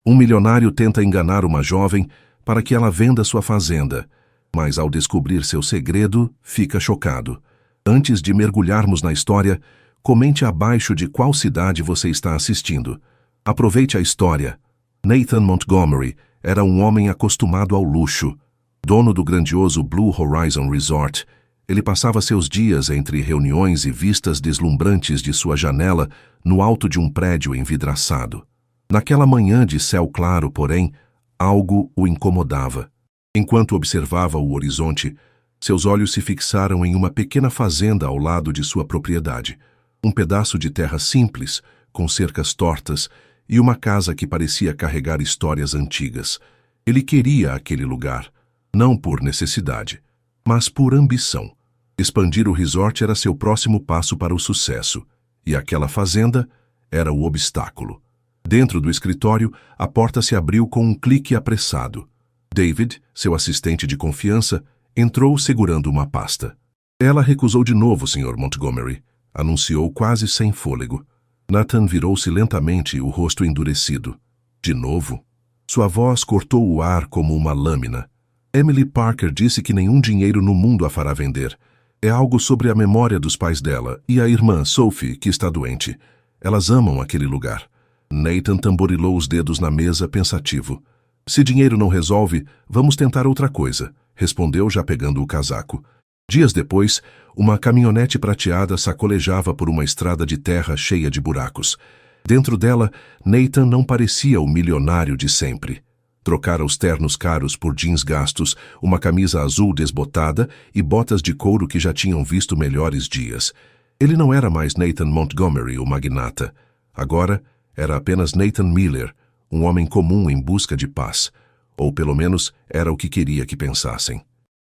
Um milionário tenta enganar uma jovem para que ela venda sua fazenda, mas ao descobrir seu segredo, fica chocado. Antes de mergulharmos na história, comente abaixo de qual cidade você está assistindo. Aproveite a história. Nathan Montgomery era um homem acostumado ao luxo. Dono do grandioso Blue Horizon Resort, ele passava seus dias entre reuniões e vistas deslumbrantes de sua janela no alto de um prédio envidraçado. Naquela manhã de céu claro, porém, algo o incomodava. Enquanto observava o horizonte, seus olhos se fixaram em uma pequena fazenda ao lado de sua propriedade. Um pedaço de terra simples, com cercas tortas, e uma casa que parecia carregar histórias antigas. Ele queria aquele lugar, não por necessidade, mas por ambição. Expandir o resort era seu próximo passo para o sucesso, e aquela fazenda era o obstáculo. Dentro do escritório, a porta se abriu com um clique apressado. David, seu assistente de confiança, entrou segurando uma pasta. Ela recusou de novo, Sr. Montgomery, anunciou quase sem fôlego. Nathan virou-se lentamente, o rosto endurecido. De novo? Sua voz cortou o ar como uma lâmina. Emily Parker disse que nenhum dinheiro no mundo a fará vender. É algo sobre a memória dos pais dela e a irmã, Sophie, que está doente. Elas amam aquele lugar. Nathan tamborilou os dedos na mesa, pensativo. Se dinheiro não resolve, vamos tentar outra coisa, respondeu já pegando o casaco. Dias depois, uma caminhonete prateada sacolejava por uma estrada de terra cheia de buracos. Dentro dela, Nathan não parecia o milionário de sempre. Trocara os ternos caros por jeans gastos, uma camisa azul desbotada e botas de couro que já tinham visto melhores dias. Ele não era mais Nathan Montgomery, o magnata. Agora, era apenas Nathan Miller, um homem comum em busca de paz. Ou pelo menos era o que queria que pensassem.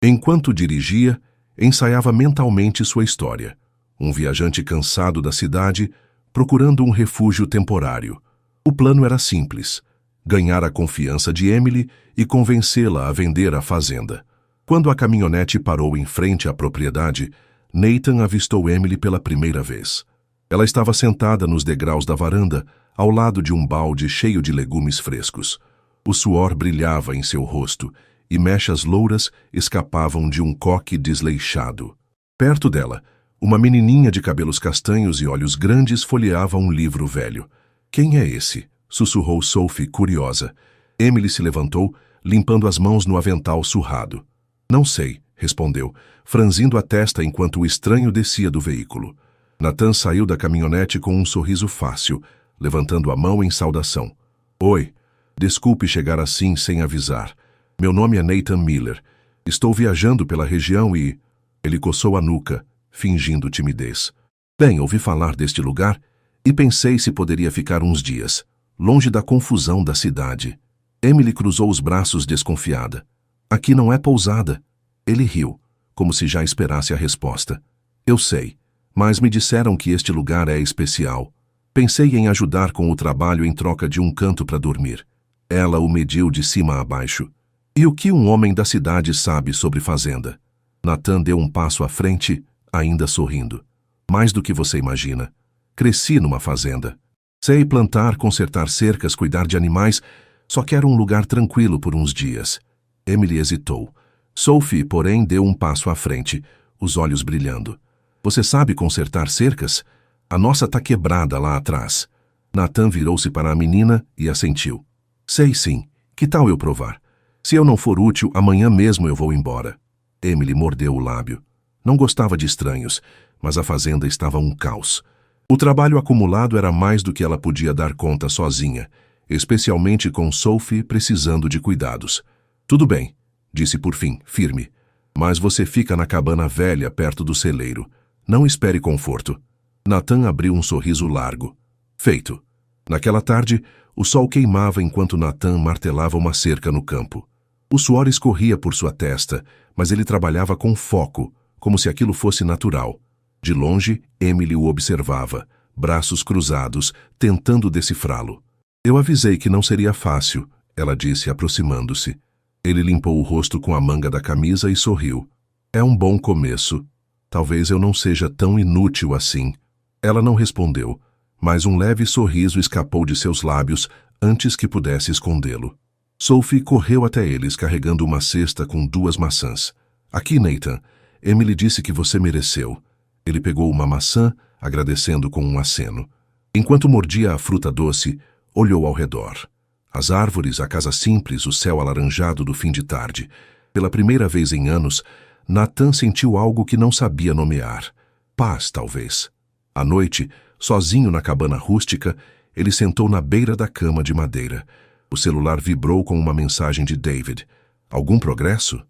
Enquanto dirigia, ensaiava mentalmente sua história. Um viajante cansado da cidade, procurando um refúgio temporário. O plano era simples: ganhar a confiança de Emily e convencê-la a vender a fazenda. Quando a caminhonete parou em frente à propriedade, Nathan avistou Emily pela primeira vez. Ela estava sentada nos degraus da varanda, ao lado de um balde cheio de legumes frescos. O suor brilhava em seu rosto e mechas louras escapavam de um coque desleixado. Perto dela, uma menininha de cabelos castanhos e olhos grandes folheava um livro velho. "Quem é esse?" sussurrou Sophie, curiosa. Emily se levantou, limpando as mãos no avental surrado. "Não sei", respondeu, franzindo a testa enquanto o estranho descia do veículo. Nathan saiu da caminhonete com um sorriso fácil, levantando a mão em saudação. "Oi, desculpe chegar assim sem avisar. Meu nome é Nathan Miller. Estou viajando pela região e..." Ele coçou a nuca, fingindo timidez. "Bem, ouvi falar deste lugar e pensei se poderia ficar uns dias, longe da confusão da cidade." Emily cruzou os braços desconfiada. "Aqui não é pousada." Ele riu, como se já esperasse a resposta. "Eu sei, mas me disseram que este lugar é especial. Pensei em ajudar com o trabalho em troca de um canto para dormir." Ela o mediu de cima a baixo. "E o que um homem da cidade sabe sobre fazenda?" Nathan deu um passo à frente, ainda sorrindo. "Mais do que você imagina. Cresci numa fazenda. Sei plantar, consertar cercas, cuidar de animais, só quero um lugar tranquilo por uns dias." Emily hesitou. Sophie, porém, deu um passo à frente, os olhos brilhando. "Você sabe consertar cercas? A nossa tá quebrada lá atrás." Nathan virou-se para a menina e assentiu. "Sei sim. Que tal eu provar? Se eu não for útil, amanhã mesmo eu vou embora." Emily mordeu o lábio. Não gostava de estranhos, mas a fazenda estava um caos. O trabalho acumulado era mais do que ela podia dar conta sozinha, especialmente com Sophie precisando de cuidados. "Tudo bem", disse por fim, firme. "Mas você fica na cabana velha perto do celeiro. Não espere conforto." Nathan abriu um sorriso largo. Feito. Naquela tarde, o sol queimava enquanto Nathan martelava uma cerca no campo. O suor escorria por sua testa, mas ele trabalhava com foco, como se aquilo fosse natural. De longe, Emily o observava, braços cruzados, tentando decifrá-lo. "Eu avisei que não seria fácil", ela disse, aproximando-se. Ele limpou o rosto com a manga da camisa e sorriu. "É um bom começo. Talvez eu não seja tão inútil assim." Ela não respondeu, mas um leve sorriso escapou de seus lábios antes que pudesse escondê-lo. Sophie correu até eles carregando uma cesta com 2 maçãs. Aqui, Nathan. Emily disse que você mereceu. Ele pegou uma maçã, agradecendo com um aceno. Enquanto mordia a fruta doce, olhou ao redor. As árvores, a casa simples, o céu alaranjado do fim de tarde. Pela primeira vez em anos, Nathan sentiu algo que não sabia nomear. Paz, talvez. À noite, sozinho na cabana rústica, ele sentou na beira da cama de madeira. O celular vibrou com uma mensagem de David. Algum progresso?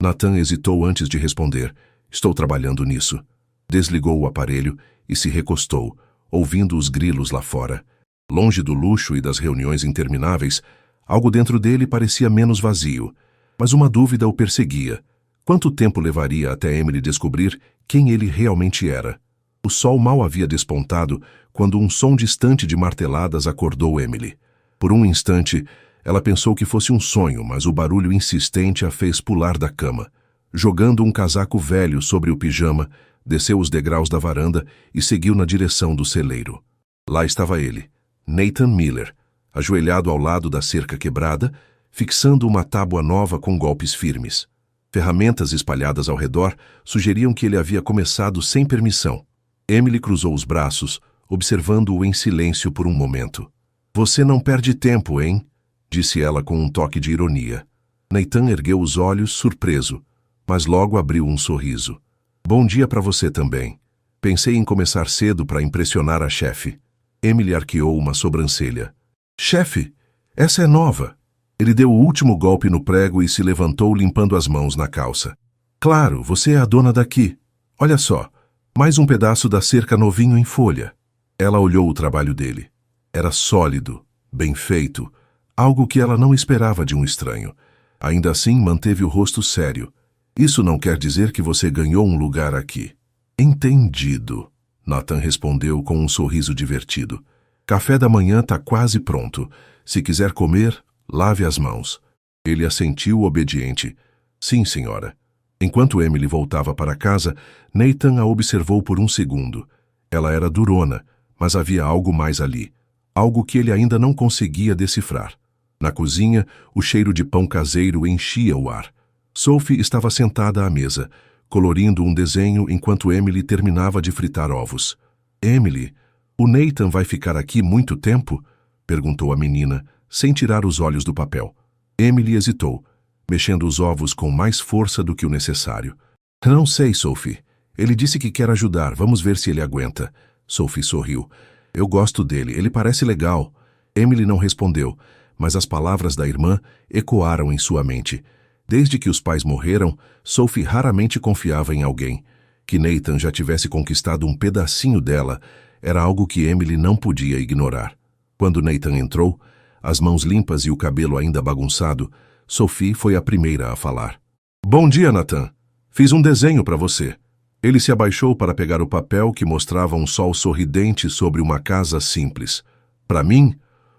Nathan hesitou antes de responder. Estou trabalhando nisso. Desligou o aparelho e se recostou, ouvindo os grilos lá fora. Longe do luxo e das reuniões intermináveis, algo dentro dele parecia menos vazio. Mas uma dúvida o perseguia. Quanto tempo levaria até Emily descobrir quem ele realmente era? O sol mal havia despontado quando um som distante de marteladas acordou Emily. Por um instante, ela pensou que fosse um sonho, mas o barulho insistente a fez pular da cama. Jogando um casaco velho sobre o pijama, desceu os degraus da varanda e seguiu na direção do celeiro. Lá estava ele, Nathan Miller, ajoelhado ao lado da cerca quebrada, fixando uma tábua nova com golpes firmes. Ferramentas espalhadas ao redor sugeriam que ele havia começado sem permissão. Emily cruzou os braços, observando-o em silêncio por um momento. Você não perde tempo, hein? Disse ela com um toque de ironia. Nathan ergueu os olhos, surpreso, mas logo abriu um sorriso. Bom dia para você também. Pensei em começar cedo para impressionar a chefe. Emily arqueou uma sobrancelha. Chefe, essa é nova. Ele deu o último golpe no prego e se levantou limpando as mãos na calça. Claro, você é a dona daqui. Olha só, mais um pedaço da cerca novinho em folha. Ela olhou o trabalho dele. Era sólido, bem feito, algo que ela não esperava de um estranho. Ainda assim, manteve o rosto sério. Isso não quer dizer que você ganhou um lugar aqui. Entendido, Nathan respondeu com um sorriso divertido. Café da manhã tá quase pronto. Se quiser comer, lave as mãos. Ele assentiu obediente. Sim, senhora. Enquanto Emily voltava para casa, Nathan a observou por um segundo. Ela era durona, mas havia algo mais ali. Algo que ele ainda não conseguia decifrar. Na cozinha, o cheiro de pão caseiro enchia o ar. Sophie estava sentada à mesa, colorindo um desenho enquanto Emily terminava de fritar ovos. Emily, o Nathan vai ficar aqui muito tempo? Perguntou a menina, sem tirar os olhos do papel. Emily hesitou, mexendo os ovos com mais força do que o necessário. Não sei, Sophie. Ele disse que quer ajudar, vamos ver se ele aguenta. Sophie sorriu. Eu gosto dele, ele parece legal. Emily não respondeu, mas as palavras da irmã ecoaram em sua mente. Desde que os pais morreram, Sophie raramente confiava em alguém. Que Nathan já tivesse conquistado um pedacinho dela era algo que Emily não podia ignorar. Quando Nathan entrou, as mãos limpas e o cabelo ainda bagunçado, Sophie foi a primeira a falar. Bom dia, Nathan. Fiz um desenho para você. Ele se abaixou para pegar o papel que mostrava um sol sorridente sobre uma casa simples. Para mim?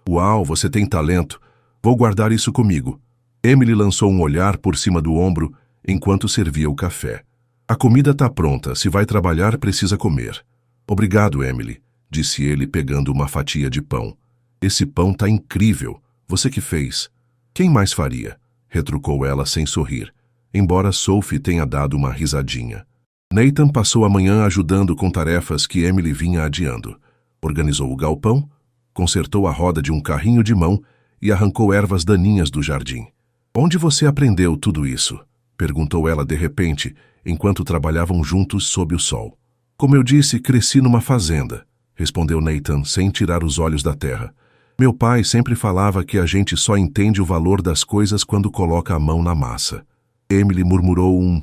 Uau, você tem talento. Vou guardar isso comigo. Emily lançou um olhar por cima do ombro enquanto servia o café. A comida está pronta. Se vai trabalhar, precisa comer. Obrigado, Emily, disse ele pegando uma fatia de pão. Esse pão tá incrível. Você que fez. Quem mais faria? Retrucou ela sem sorrir, embora Sophie tenha dado uma risadinha. Nathan passou a manhã ajudando com tarefas que Emily vinha adiando. Organizou o galpão, consertou a roda de um carrinho de mão e arrancou ervas daninhas do jardim. Onde você aprendeu tudo isso? Perguntou ela de repente, enquanto trabalhavam juntos sob o sol. Como eu disse, cresci numa fazenda, respondeu Nathan sem tirar os olhos da terra. Meu pai sempre falava que a gente só entende o valor das coisas quando coloca a mão na massa. Emily murmurou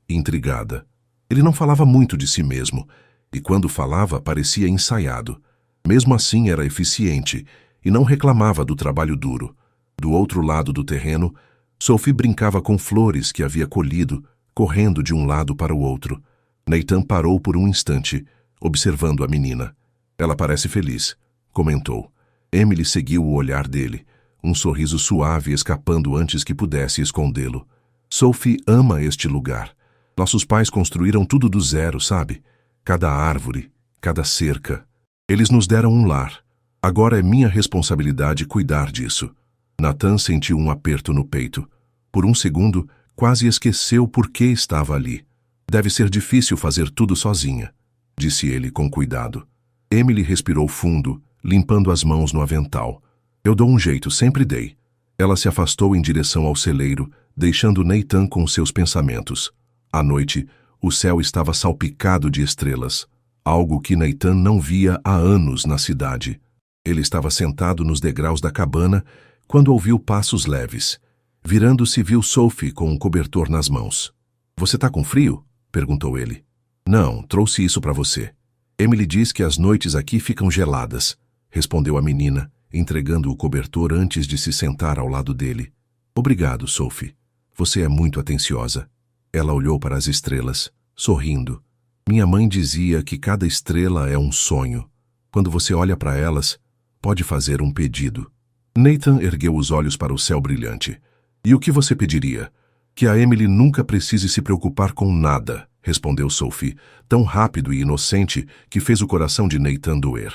intrigada. Ele não falava muito de si mesmo, e quando falava parecia ensaiado. Mesmo assim era eficiente, e não reclamava do trabalho duro. Do outro lado do terreno, Sophie brincava com flores que havia colhido, correndo de um lado para o outro. Nathan parou por um instante, observando a menina. Ela parece feliz, comentou. Emily seguiu o olhar dele, um sorriso suave escapando antes que pudesse escondê-lo. Sophie ama este lugar. Nossos pais construíram tudo do zero, sabe? Cada árvore, cada cerca. Eles nos deram um lar. Agora é minha responsabilidade cuidar disso. Nathan sentiu um aperto no peito. Por um segundo, quase esqueceu por que estava ali. Deve ser difícil fazer tudo sozinha, disse ele com cuidado. Emily respirou fundo, limpando as mãos no avental. Eu dou um jeito, sempre dei. Ela se afastou em direção ao celeiro, deixando Nathan com seus pensamentos. À noite, o céu estava salpicado de estrelas, algo que Nathan não via há anos na cidade. Ele estava sentado nos degraus da cabana quando ouviu passos leves. Virando-se, viu Sophie com um cobertor nas mãos. Você tá com frio? Perguntou ele. Não, trouxe isso para você. Emily diz que as noites aqui ficam geladas, respondeu a menina, entregando o cobertor antes de se sentar ao lado dele. Obrigado, Sophie. Você é muito atenciosa. Ela olhou para as estrelas, sorrindo. Minha mãe dizia que cada estrela é um sonho. Quando você olha para elas, pode fazer um pedido. Nathan ergueu os olhos para o céu brilhante. E o que você pediria? Que a Emily nunca precise se preocupar com nada, respondeu Sophie, tão rápido e inocente que fez o coração de Nathan doer.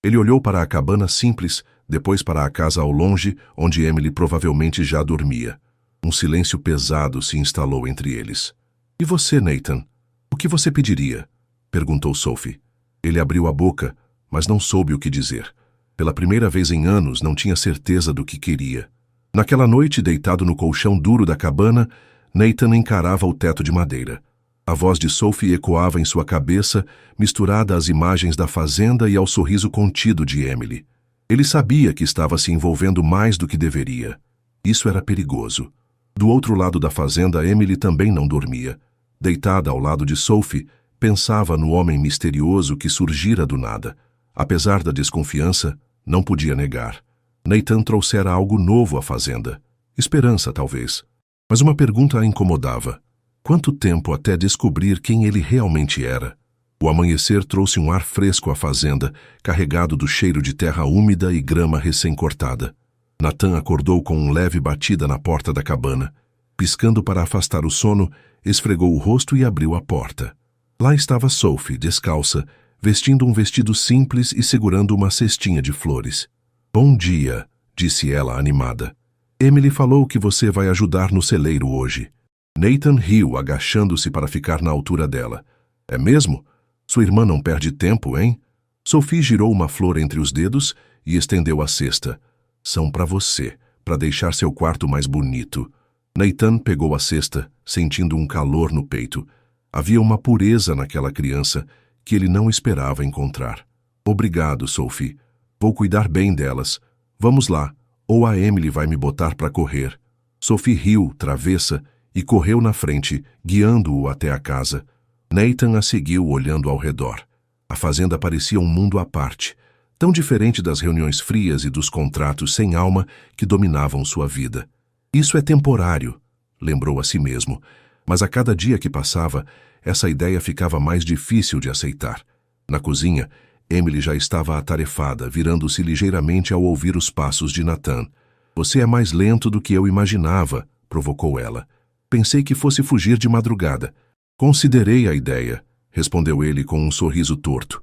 Ele olhou para a cabana simples, depois para a casa ao longe, onde Emily provavelmente já dormia. Um silêncio pesado se instalou entre eles. E você, Nathan? O que você pediria? Perguntou Sophie. Ele abriu a boca, mas não soube o que dizer. Pela primeira vez em anos, não tinha certeza do que queria. Naquela noite, deitado no colchão duro da cabana, Nathan encarava o teto de madeira. A voz de Sophie ecoava em sua cabeça, misturada às imagens da fazenda e ao sorriso contido de Emily. Ele sabia que estava se envolvendo mais do que deveria. Isso era perigoso. Do outro lado da fazenda, Emily também não dormia. Deitada ao lado de Sophie, pensava no homem misterioso que surgira do nada. Apesar da desconfiança, não podia negar. Nathan trouxera algo novo à fazenda. Esperança, talvez. Mas uma pergunta a incomodava. Quanto tempo até descobrir quem ele realmente era? O amanhecer trouxe um ar fresco à fazenda, carregado do cheiro de terra úmida e grama recém-cortada. Nathan acordou com uma leve batida na porta da cabana. Piscando para afastar o sono, esfregou o rosto e abriu a porta. Lá estava Sophie, descalça, vestindo um vestido simples e segurando uma cestinha de flores. Bom dia, disse ela animada. Emily falou que você vai ajudar no celeiro hoje. Nathan riu, agachando-se para ficar na altura dela. É mesmo? Sua irmã não perde tempo, hein? Sophie girou uma flor entre os dedos e estendeu a cesta. São para você, para deixar seu quarto mais bonito. Nathan pegou a cesta, sentindo um calor no peito. Havia uma pureza naquela criança que ele não esperava encontrar. Obrigado, Sophie. Vou cuidar bem delas. Vamos lá, ou a Emily vai me botar para correr. Sophie riu, travessa, e correu na frente, guiando-o até a casa. Nathan a seguiu olhando ao redor. A fazenda parecia um mundo à parte, tão diferente das reuniões frias e dos contratos sem alma que dominavam sua vida. Isso é temporário, lembrou a si mesmo, mas a cada dia que passava, essa ideia ficava mais difícil de aceitar. Na cozinha, Emily já estava atarefada, virando-se ligeiramente ao ouvir os passos de Nathan. Você é mais lento do que eu imaginava, provocou ela. Pensei que fosse fugir de madrugada. Considerei a ideia, respondeu ele com um sorriso torto.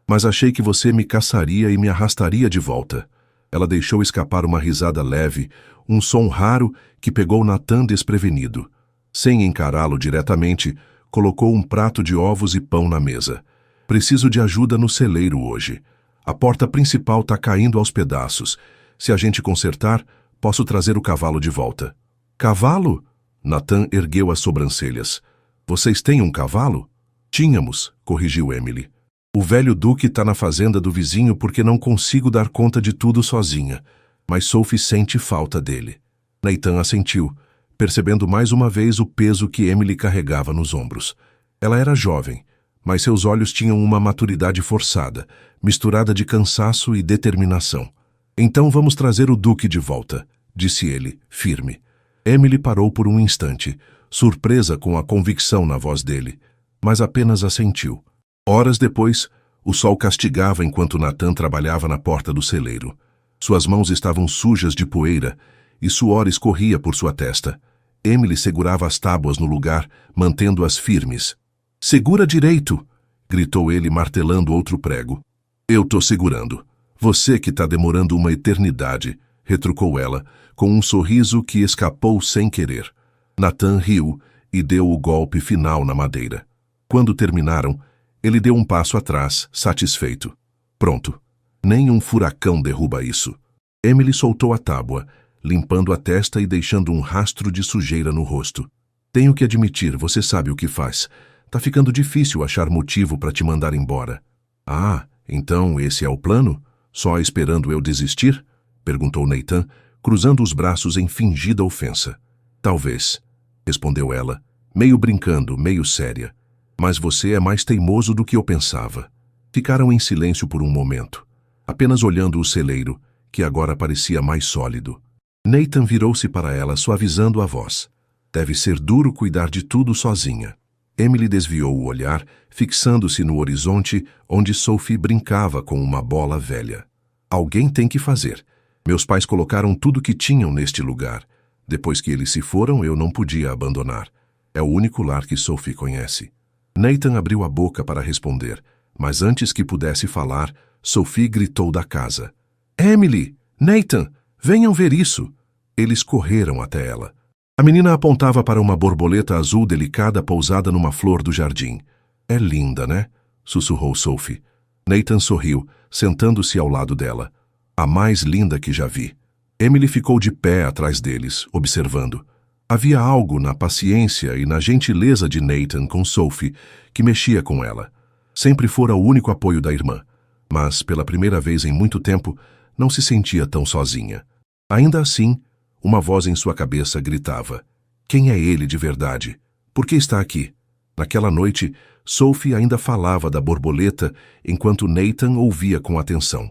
Mas achei que você me caçaria e me arrastaria de volta. Ela deixou escapar uma risada leve, um som raro que pegou Nathan desprevenido. Sem encará-lo diretamente, colocou um prato de ovos e pão na mesa. Preciso de ajuda no celeiro hoje. A porta principal está caindo aos pedaços. Se a gente consertar, posso trazer o cavalo de volta. Cavalo? Nathan ergueu as sobrancelhas. Vocês têm um cavalo? Tínhamos, corrigiu Emily. O velho Duque está na fazenda do vizinho porque não consigo dar conta de tudo sozinha. Mas Sophie sente falta dele. Nathan assentiu, percebendo mais uma vez o peso que Emily carregava nos ombros. Ela era jovem, mas seus olhos tinham uma maturidade forçada, misturada de cansaço e determinação. Então vamos trazer o Duque de volta, disse ele, firme. Emily parou por um instante, surpresa com a convicção na voz dele, mas apenas assentiu. Horas depois, o sol castigava enquanto Nathan trabalhava na porta do celeiro. Suas mãos estavam sujas de poeira e suor escorria por sua testa. Emily segurava as tábuas no lugar, mantendo-as firmes. Segura direito! Gritou ele, martelando outro prego. Eu tô segurando. Você que está demorando uma eternidade, retrucou ela, com um sorriso que escapou sem querer. Nathan riu e deu o golpe final na madeira. Quando terminaram, ele deu um passo atrás, satisfeito. Pronto. Nem um furacão derruba isso. Emily soltou a tábua, limpando a testa e deixando um rastro de sujeira no rosto. Tenho que admitir, você sabe o que faz. Tá ficando difícil achar motivo para te mandar embora. Ah, então esse é o plano? Só esperando eu desistir? Perguntou Nathan, cruzando os braços em fingida ofensa. Talvez, respondeu ela, meio brincando, meio séria. Mas você é mais teimoso do que eu pensava. Ficaram em silêncio por um momento, apenas olhando o celeiro, que agora parecia mais sólido. Nathan virou-se para ela, suavizando a voz. Deve ser duro cuidar de tudo sozinha. Emily desviou o olhar, fixando-se no horizonte onde Sophie brincava com uma bola velha. Alguém tem que fazer. Meus pais colocaram tudo que tinham neste lugar. Depois que eles se foram, eu não podia abandonar. É o único lar que Sophie conhece. Nathan abriu a boca para responder, mas antes que pudesse falar, Sophie gritou da casa. Emily! Nathan! Venham ver isso! Eles correram até ela. A menina apontava para uma borboleta azul delicada pousada numa flor do jardim. É linda, né? Sussurrou Sophie. Nathan sorriu, sentando-se ao lado dela. A mais linda que já vi. Emily ficou de pé atrás deles, observando. Havia algo na paciência e na gentileza de Nathan com Sophie que mexia com ela. Sempre fora o único apoio da irmã, mas, pela primeira vez em muito tempo, não se sentia tão sozinha. Ainda assim, uma voz em sua cabeça gritava. Quem é ele de verdade? Por que está aqui? Naquela noite, Sophie ainda falava da borboleta enquanto Nathan ouvia com atenção.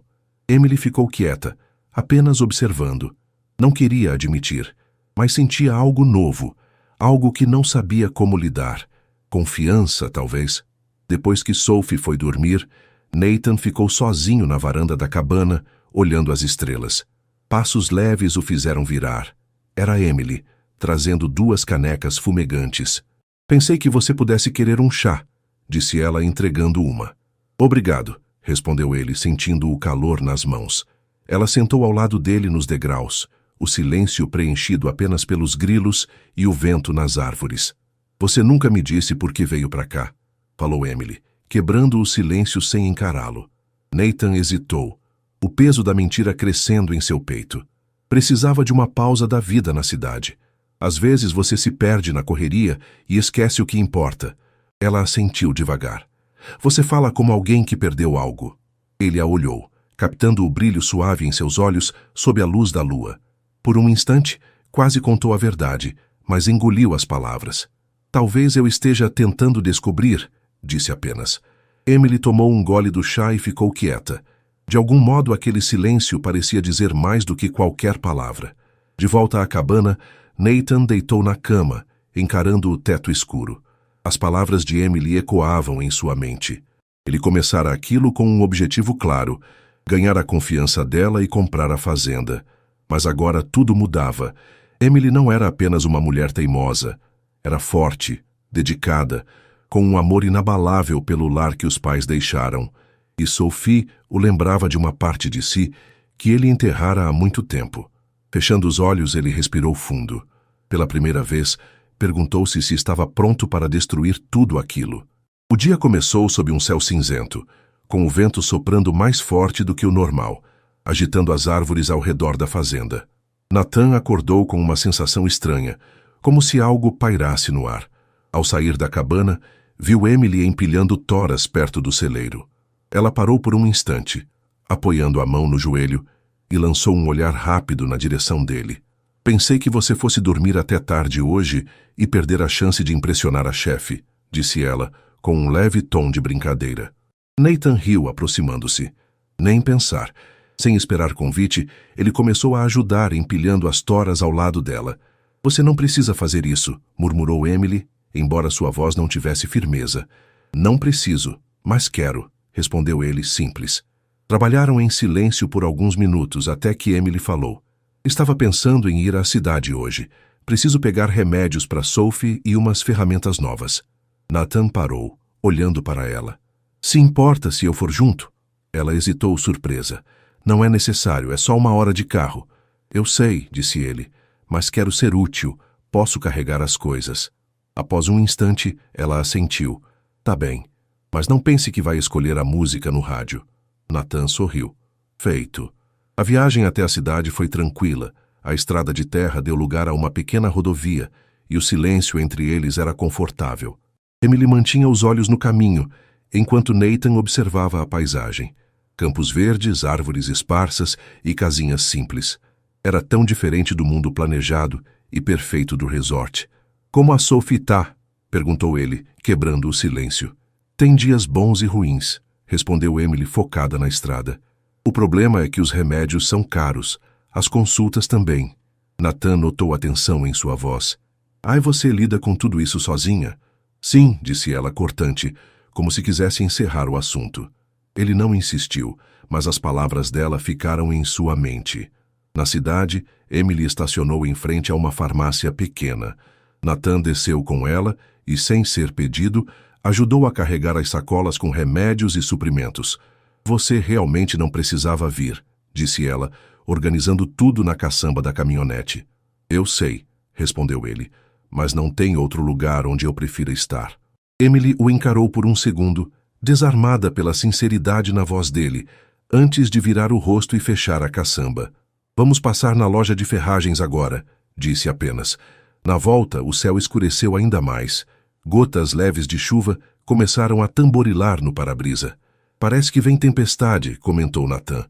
Emily ficou quieta, apenas observando. Não queria admitir, mas sentia algo novo, algo que não sabia como lidar. Confiança, talvez. Depois que Sophie foi dormir, Nathan ficou sozinho na varanda da cabana, olhando as estrelas. Passos leves o fizeram virar. Era Emily, trazendo 2 canecas fumegantes. Pensei que você pudesse querer um chá, disse ela, entregando uma. Obrigado, respondeu ele, sentindo o calor nas mãos. Ela sentou ao lado dele nos degraus, o silêncio preenchido apenas pelos grilos e o vento nas árvores. Você nunca me disse por que veio para cá, falou Emily, quebrando o silêncio sem encará-lo. Nathan hesitou, o peso da mentira crescendo em seu peito. Precisava de uma pausa da vida na cidade. Às vezes você se perde na correria e esquece o que importa. Ela assentiu devagar. Você fala como alguém que perdeu algo. Ele a olhou, captando o brilho suave em seus olhos sob a luz da lua. Por um instante, quase contou a verdade, mas engoliu as palavras. Talvez eu esteja tentando descobrir, disse apenas. Emily tomou um gole do chá e ficou quieta. De algum modo, aquele silêncio parecia dizer mais do que qualquer palavra. De volta à cabana, Nathan deitou na cama, encarando o teto escuro. As palavras de Emily ecoavam em sua mente. Ele começara aquilo com um objetivo claro, ganhar a confiança dela e comprar a fazenda. Mas agora tudo mudava. Emily não era apenas uma mulher teimosa. Era forte, dedicada, com um amor inabalável pelo lar que os pais deixaram. E Sophie o lembrava de uma parte de si que ele enterrara há muito tempo. Fechando os olhos, ele respirou fundo. Pela primeira vez, perguntou-se se estava pronto para destruir tudo aquilo. O dia começou sob um céu cinzento, com o vento soprando mais forte do que o normal, agitando as árvores ao redor da fazenda. Nathan acordou com uma sensação estranha, como se algo pairasse no ar. Ao sair da cabana, viu Emily empilhando toras perto do celeiro. Ela parou por um instante, apoiando a mão no joelho, e lançou um olhar rápido na direção dele. Pensei que você fosse dormir até tarde hoje e perder a chance de impressionar a chefe, disse ela, com um leve tom de brincadeira. Nathan riu, aproximando-se. Nem pensar. Sem esperar convite, ele começou a ajudar empilhando as toras ao lado dela. Você não precisa fazer isso, murmurou Emily, embora sua voz não tivesse firmeza. Não preciso, mas quero, respondeu ele, simples. Trabalharam em silêncio por alguns minutos até que Emily falou. Estava pensando em ir à cidade hoje. Preciso pegar remédios para Sophie e umas ferramentas novas. Nathan parou, olhando para ela. Se importa se eu for junto? Ela hesitou, surpresa. Não é necessário, é só 1 hora de carro. Eu sei, disse ele, mas quero ser útil, posso carregar as coisas. Após um instante, ela assentiu. Tá bem, mas não pense que vai escolher a música no rádio. Nathan sorriu. Feito. A viagem até a cidade foi tranquila. A estrada de terra deu lugar a uma pequena rodovia, e o silêncio entre eles era confortável. Emily mantinha os olhos no caminho, enquanto Nathan observava a paisagem. Campos verdes, árvores esparsas e casinhas simples. Era tão diferente do mundo planejado e perfeito do resort. Como a Sophie tá? Perguntou ele, quebrando o silêncio. Tem dias bons e ruins, respondeu Emily focada na estrada. O problema é que os remédios são caros, as consultas também. Nathan notou a tensão em sua voz. E você lida com tudo isso sozinha? Sim, disse ela cortante, como se quisesse encerrar o assunto. Ele não insistiu, mas as palavras dela ficaram em sua mente. Na cidade, Emily estacionou em frente a uma farmácia pequena. Nathan desceu com ela e, sem ser pedido, ajudou a carregar as sacolas com remédios e suprimentos. Você realmente não precisava vir, disse ela, organizando tudo na caçamba da caminhonete. Eu sei, respondeu ele, mas não tem outro lugar onde eu prefira estar. Emily o encarou por um segundo, desarmada pela sinceridade na voz dele, antes de virar o rosto e fechar a caçamba. Vamos passar na loja de ferragens agora, disse apenas. Na volta, o céu escureceu ainda mais. Gotas leves de chuva começaram a tamborilar no para-brisa. Parece que vem tempestade, comentou Nathan.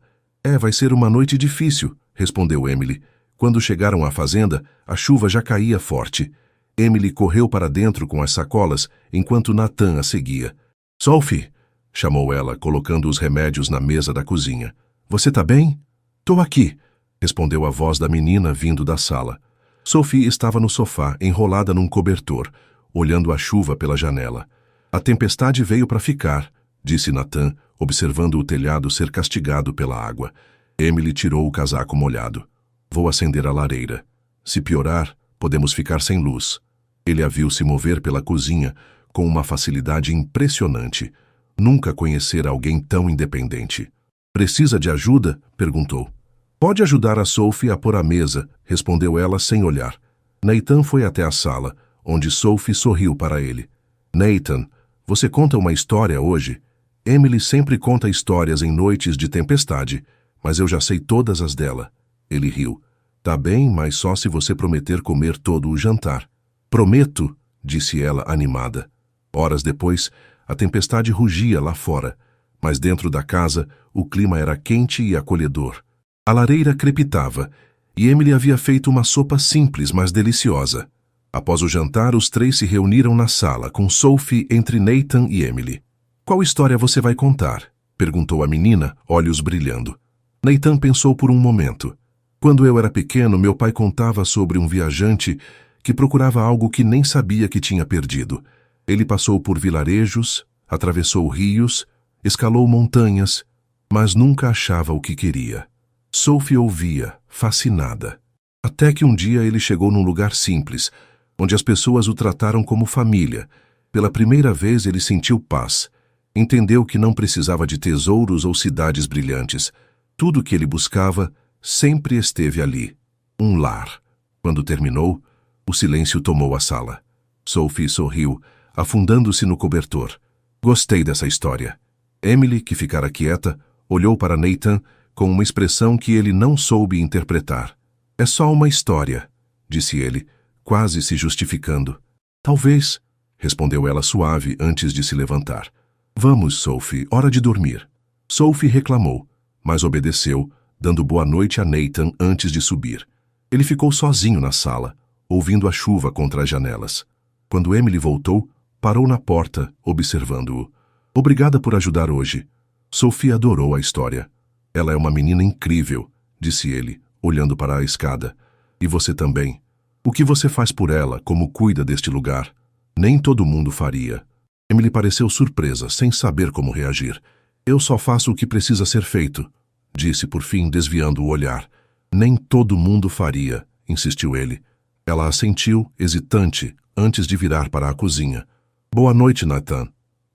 Vai ser uma noite difícil, respondeu Emily. Quando chegaram à fazenda, a chuva já caía forte. Emily correu para dentro com as sacolas, enquanto Nathan a seguia. Sophie, chamou ela, colocando os remédios na mesa da cozinha. Você tá bem? Tô aqui, respondeu a voz da menina vindo da sala. Sophie estava no sofá, enrolada num cobertor, olhando a chuva pela janela. A tempestade veio para ficar, disse Nathan, observando o telhado ser castigado pela água. Emily tirou o casaco molhado. Vou acender a lareira. Se piorar, podemos ficar sem luz. Ele a viu se mover pela cozinha com uma facilidade impressionante. Nunca conhecera alguém tão independente. Precisa de ajuda? Perguntou. Pode ajudar a Sophie a pôr a mesa, respondeu ela sem olhar. Nathan foi até a sala, onde Sophie sorriu para ele. Nathan, você conta uma história hoje? Emily sempre conta histórias em noites de tempestade, mas eu já sei todas as dela. Ele riu. Tá bem, mas só se você prometer comer todo o jantar. Prometo, disse ela animada. Horas depois, a tempestade rugia lá fora, mas dentro da casa o clima era quente e acolhedor. A lareira crepitava, e Emily havia feito uma sopa simples, mas deliciosa. Após o jantar, os três se reuniram na sala, com Sophie entre Nathan e Emily. Qual história você vai contar? Perguntou a menina, olhos brilhando. Nathan pensou por um momento. Quando eu era pequeno, meu pai contava sobre um viajante que procurava algo que nem sabia que tinha perdido. Ele passou por vilarejos, atravessou rios, escalou montanhas, mas nunca achava o que queria. Sophie ouvia, fascinada. Até que um dia ele chegou num lugar simples, onde as pessoas o trataram como família. Pela primeira vez ele sentiu paz. Entendeu que não precisava de tesouros ou cidades brilhantes. Tudo que ele buscava sempre esteve ali. Um lar. Quando terminou, o silêncio tomou a sala. Sophie sorriu, afundando-se no cobertor. Gostei dessa história. Emily, que ficara quieta, olhou para Nathan com uma expressão que ele não soube interpretar. É só uma história, disse ele, quase se justificando. Talvez, respondeu ela suave antes de se levantar. Vamos, Sophie, hora de dormir. Sophie reclamou, mas obedeceu, dando boa noite a Nathan antes de subir. Ele ficou sozinho na sala, ouvindo a chuva contra as janelas. Quando Emily voltou, parou na porta, observando-o. Obrigada por ajudar hoje. Sophie adorou a história. Ela é uma menina incrível, disse ele, olhando para a escada. E você também. O que você faz por ela, como cuida deste lugar? Nem todo mundo faria. Emily pareceu surpresa, sem saber como reagir. Eu só faço o que precisa ser feito, disse por fim, desviando o olhar. Nem todo mundo faria, insistiu ele. Ela assentiu, hesitante, antes de virar para a cozinha. Boa noite, Nathan.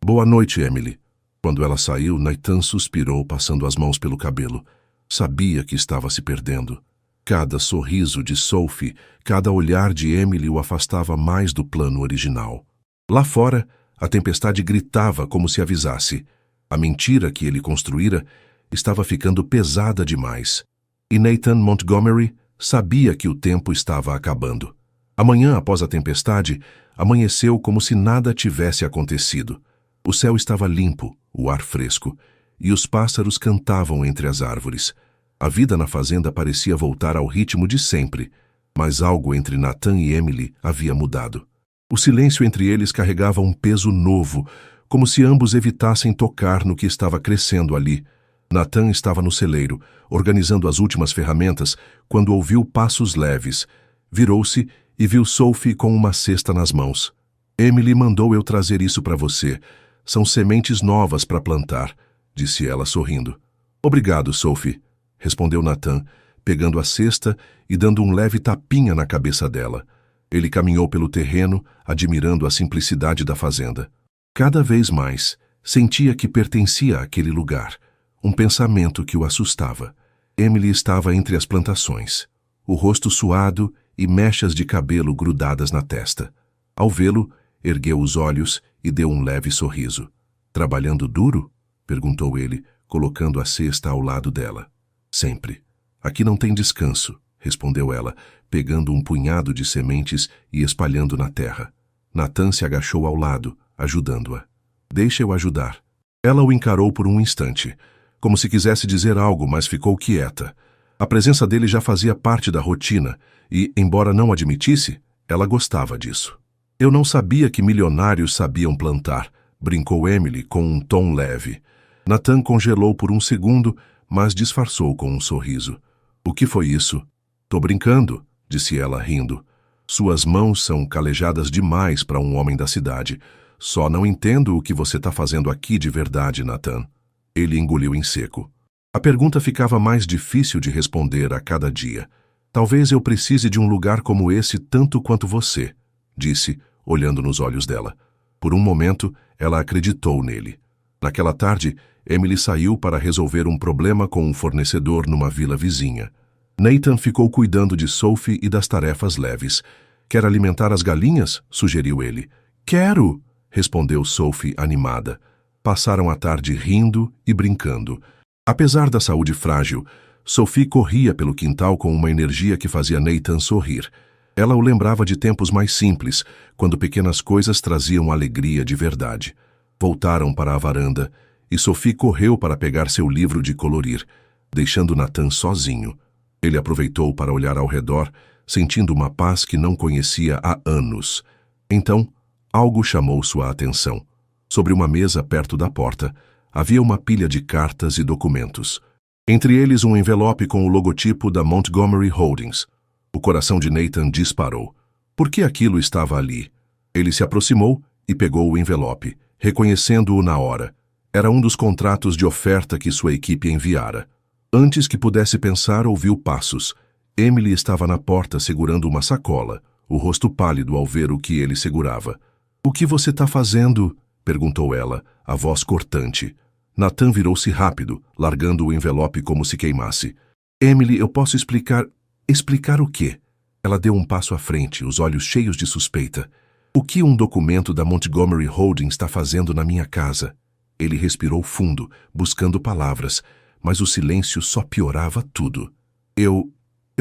Boa noite, Emily. Quando ela saiu, Nathan suspirou, passando as mãos pelo cabelo. Sabia que estava se perdendo. Cada sorriso de Sophie, cada olhar de Emily o afastava mais do plano original. Lá fora, a tempestade gritava como se avisasse. A mentira que ele construíra estava ficando pesada demais. E Nathan Montgomery sabia que o tempo estava acabando. Amanhã, após a tempestade, amanheceu como se nada tivesse acontecido. O céu estava limpo, o ar fresco, e os pássaros cantavam entre as árvores. A vida na fazenda parecia voltar ao ritmo de sempre, mas algo entre Nathan e Emily havia mudado. O silêncio entre eles carregava um peso novo, como se ambos evitassem tocar no que estava crescendo ali. Nathan estava no celeiro, organizando as últimas ferramentas, quando ouviu passos leves. Virou-se e viu Sophie com uma cesta nas mãos. Emily mandou eu trazer isso para você. São sementes novas para plantar, disse ela sorrindo. Obrigado, Sophie, respondeu Nathan, pegando a cesta e dando um leve tapinha na cabeça dela. Ele caminhou pelo terreno, admirando a simplicidade da fazenda. Cada vez mais, sentia que pertencia àquele lugar, um pensamento que o assustava. Emily estava entre as plantações, o rosto suado e mechas de cabelo grudadas na testa. Ao vê-lo, ergueu os olhos e deu um leve sorriso. Trabalhando duro? Perguntou ele, colocando a cesta ao lado dela. Sempre. Aqui não tem descanso, respondeu ela, pegando um punhado de sementes e espalhando na terra. Nathan se agachou ao lado, ajudando-a. Deixa eu ajudar. Ela o encarou por um instante, como se quisesse dizer algo, mas ficou quieta. A presença dele já fazia parte da rotina e, embora não admitisse, ela gostava disso. Eu não sabia que milionários sabiam plantar, brincou Emily com um tom leve. Nathan congelou por um segundo, mas disfarçou com um sorriso. O que foi isso? Tô brincando, disse ela rindo. Suas mãos são calejadas demais para um homem da cidade. Só não entendo o que você está fazendo aqui de verdade, Nathan. Ele engoliu em seco. A pergunta ficava mais difícil de responder a cada dia. Talvez eu precise de um lugar como esse tanto quanto você, disse, olhando nos olhos dela. Por um momento, ela acreditou nele. Naquela tarde, Emily saiu para resolver um problema com um fornecedor numa vila vizinha. Nathan ficou cuidando de Sophie e das tarefas leves. Quer alimentar as galinhas? Sugeriu ele. Quero! Respondeu Sophie animada. Passaram a tarde rindo e brincando. Apesar da saúde frágil, Sophie corria pelo quintal com uma energia que fazia Nathan sorrir. Ela o lembrava de tempos mais simples, quando pequenas coisas traziam alegria de verdade. Voltaram para a varanda e Sophie correu para pegar seu livro de colorir, deixando Nathan sozinho. Ele aproveitou para olhar ao redor, sentindo uma paz que não conhecia há anos. Então, algo chamou sua atenção. Sobre uma mesa perto da porta, havia uma pilha de cartas e documentos. Entre eles um envelope com o logotipo da Montgomery Holdings. O coração de Nathan disparou. Por que aquilo estava ali? Ele se aproximou e pegou o envelope, reconhecendo-o na hora. Era um dos contratos de oferta que sua equipe enviara. Antes que pudesse pensar, ouviu passos. Emily estava na porta segurando uma sacola, o rosto pálido ao ver o que ele segurava. — O que você está fazendo? — perguntou ela, a voz cortante. Nathan virou-se rápido, largando o envelope como se queimasse. — Emily, eu posso explicar... Explicar o quê? Ela deu um passo à frente, os olhos cheios de suspeita. O que um documento da Montgomery Holdings está fazendo na minha casa? Ele respirou fundo, buscando palavras, mas o silêncio só piorava tudo. Eu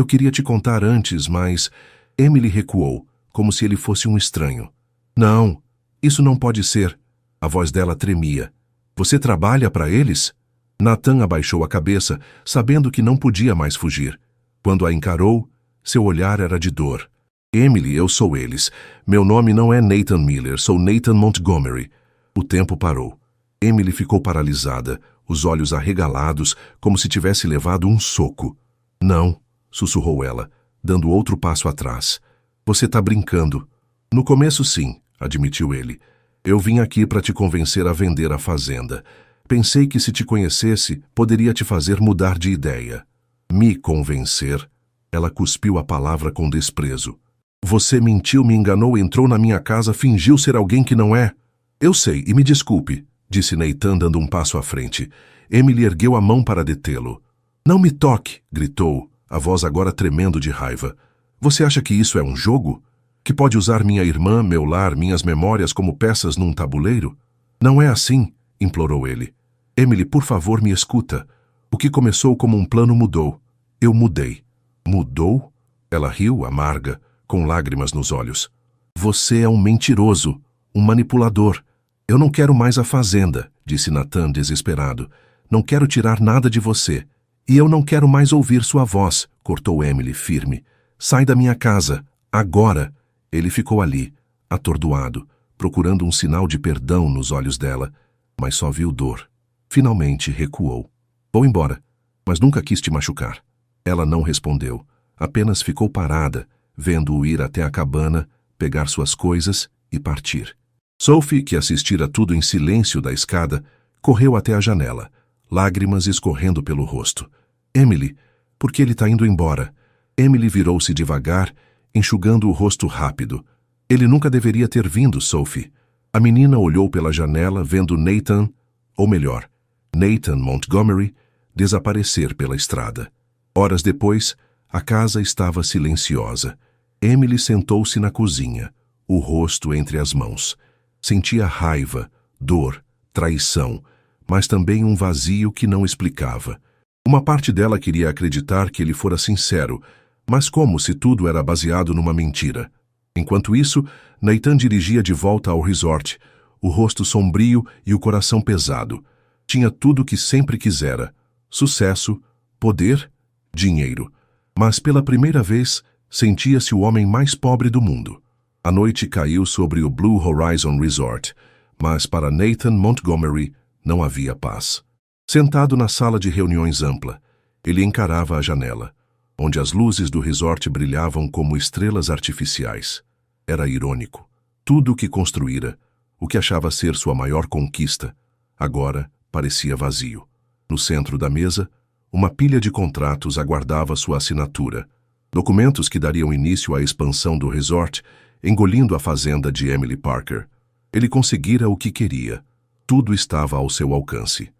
queria te contar antes, mas... Emily recuou, como se ele fosse um estranho. Não, isso não pode ser. A voz dela tremia. Você trabalha para eles? Nathan abaixou a cabeça, sabendo que não podia mais fugir. Quando a encarou, seu olhar era de dor. Emily, eu sou eles. Meu nome não é Nathan Miller, sou Nathan Montgomery. O tempo parou. Emily ficou paralisada, os olhos arregalados, como se tivesse levado um soco. Não, sussurrou ela, dando outro passo atrás. Você está brincando. No começo, sim, admitiu ele. Eu vim aqui para te convencer a vender a fazenda. Pensei que se te conhecesse, poderia te fazer mudar de ideia. Me convencer? Ela cuspiu a palavra com desprezo. Você mentiu, me enganou, entrou na minha casa, fingiu ser alguém que não é. Eu sei, e me desculpe, disse Nathan dando um passo à frente. Emily ergueu a mão para detê-lo. Não me toque, gritou, a voz agora tremendo de raiva. Você acha que isso é um jogo? Que pode usar minha irmã, meu lar, minhas memórias como peças num tabuleiro? Não é assim, implorou ele. Emily, por favor, me escuta. O que começou como um plano mudou. Eu mudei. Mudou? Ela riu, amarga, com lágrimas nos olhos. Você é um mentiroso, um manipulador. Eu não quero mais a fazenda, disse Nathan desesperado. Não quero tirar nada de você. E eu não quero mais ouvir sua voz, cortou Emily firme. Sai da minha casa, agora. Ele ficou ali, atordoado, procurando um sinal de perdão nos olhos dela, mas só viu dor. Finalmente recuou. Vou embora, mas nunca quis te machucar. Ela não respondeu, apenas ficou parada, vendo-o ir até a cabana, pegar suas coisas e partir. Sophie, que assistira tudo em silêncio da escada, correu até a janela, lágrimas escorrendo pelo rosto. Emily, por que ele está indo embora? Emily virou-se devagar, enxugando o rosto rápido. Ele nunca deveria ter vindo, Sophie. A menina olhou pela janela, vendo Nathan, ou melhor, Nathan Montgomery, desaparecer pela estrada. Horas depois, a casa estava silenciosa. Emily sentou-se na cozinha, o rosto entre as mãos. Sentia raiva, dor, traição, mas também um vazio que não explicava. Uma parte dela queria acreditar que ele fora sincero, mas como se tudo era baseado numa mentira? Enquanto isso, Nathan dirigia de volta ao resort, o rosto sombrio e o coração pesado. Tinha tudo o que sempre quisera: sucesso, poder, dinheiro. Mas pela primeira vez, sentia-se o homem mais pobre do mundo. A noite caiu sobre o Blue Horizon Resort, mas para Nathan Montgomery não havia paz. Sentado na sala de reuniões ampla, ele encarava a janela, onde as luzes do resort brilhavam como estrelas artificiais. Era irônico. Tudo o que construíra, o que achava ser sua maior conquista, agora parecia vazio. No centro da mesa, uma pilha de contratos aguardava sua assinatura. Documentos que dariam início à expansão do resort, engolindo a fazenda de Emily Parker. Ele conseguira o que queria. Tudo estava ao seu alcance.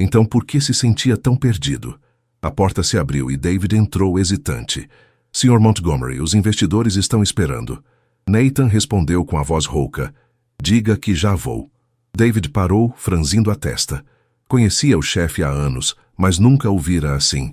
Então por que se sentia tão perdido? A porta se abriu e David entrou hesitante. Sr. Montgomery, os investidores estão esperando. Nathan respondeu com a voz rouca. Diga que já vou. David parou, franzindo a testa. Conhecia o chefe há anos, mas nunca o vira assim.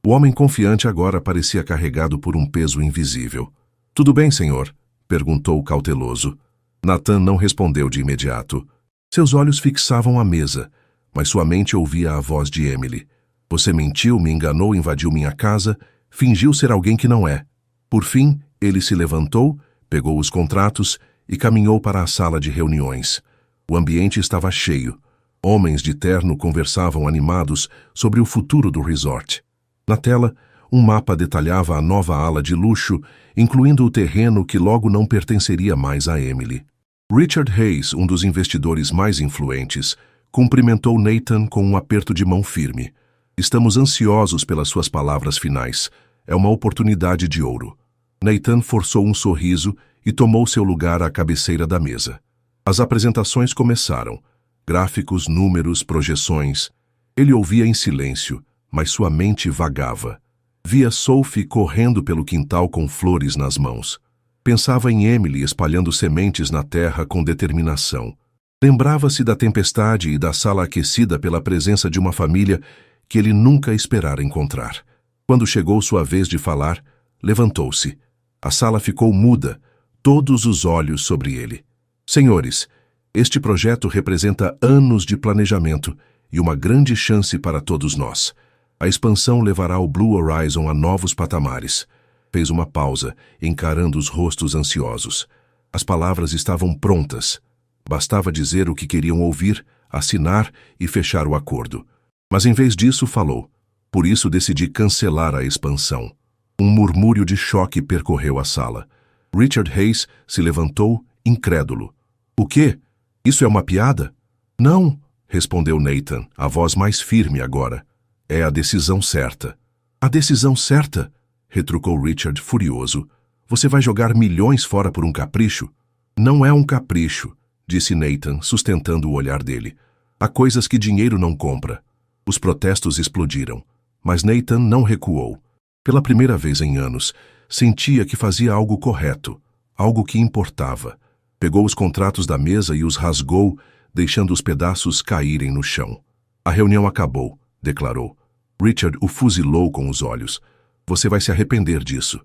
O homem confiante agora parecia carregado por um peso invisível. Tudo bem, senhor? Perguntou cauteloso. Nathan não respondeu de imediato. Seus olhos fixavam a mesa, mas sua mente ouvia a voz de Emily. Você mentiu, me enganou, invadiu minha casa, fingiu ser alguém que não é. Por fim, ele se levantou, pegou os contratos e caminhou para a sala de reuniões. O ambiente estava cheio. Homens de terno conversavam animados sobre o futuro do resort. Na tela, um mapa detalhava a nova ala de luxo, incluindo o terreno que logo não pertenceria mais a Emily. Richard Hayes, um dos investidores mais influentes, cumprimentou Nathan com um aperto de mão firme. Estamos ansiosos pelas suas palavras finais. É uma oportunidade de ouro. Nathan forçou um sorriso e tomou seu lugar à cabeceira da mesa. As apresentações começaram. Gráficos, números, projeções. Ele ouvia em silêncio, mas sua mente vagava. Via Sophie correndo pelo quintal com flores nas mãos. Pensava em Emily espalhando sementes na terra com determinação. Lembrava-se da tempestade e da sala aquecida pela presença de uma família que ele nunca esperara encontrar. Quando chegou sua vez de falar, levantou-se. A sala ficou muda, todos os olhos sobre ele. Senhores, este projeto representa anos de planejamento e uma grande chance para todos nós. A expansão levará o Blue Horizon a novos patamares. Fez uma pausa, encarando os rostos ansiosos. As palavras estavam prontas. Bastava dizer o que queriam ouvir, assinar e fechar o acordo. Mas em vez disso falou. Por isso decidi cancelar a expansão. Um murmúrio de choque percorreu a sala. Richard Hayes se levantou, incrédulo. O quê? Isso é uma piada? Não, respondeu Nathan, a voz mais firme agora. É a decisão certa. A decisão certa? Retrucou Richard furioso. Você vai jogar milhões fora por um capricho? Não é um capricho, disse Nathan, sustentando o olhar dele. Há coisas que dinheiro não compra. Os protestos explodiram. Mas Nathan não recuou. Pela primeira vez em anos, sentia que fazia algo correto, algo que importava. Pegou os contratos da mesa e os rasgou, deixando os pedaços caírem no chão. A reunião acabou, declarou. Richard o fuzilou com os olhos. Você vai se arrepender disso.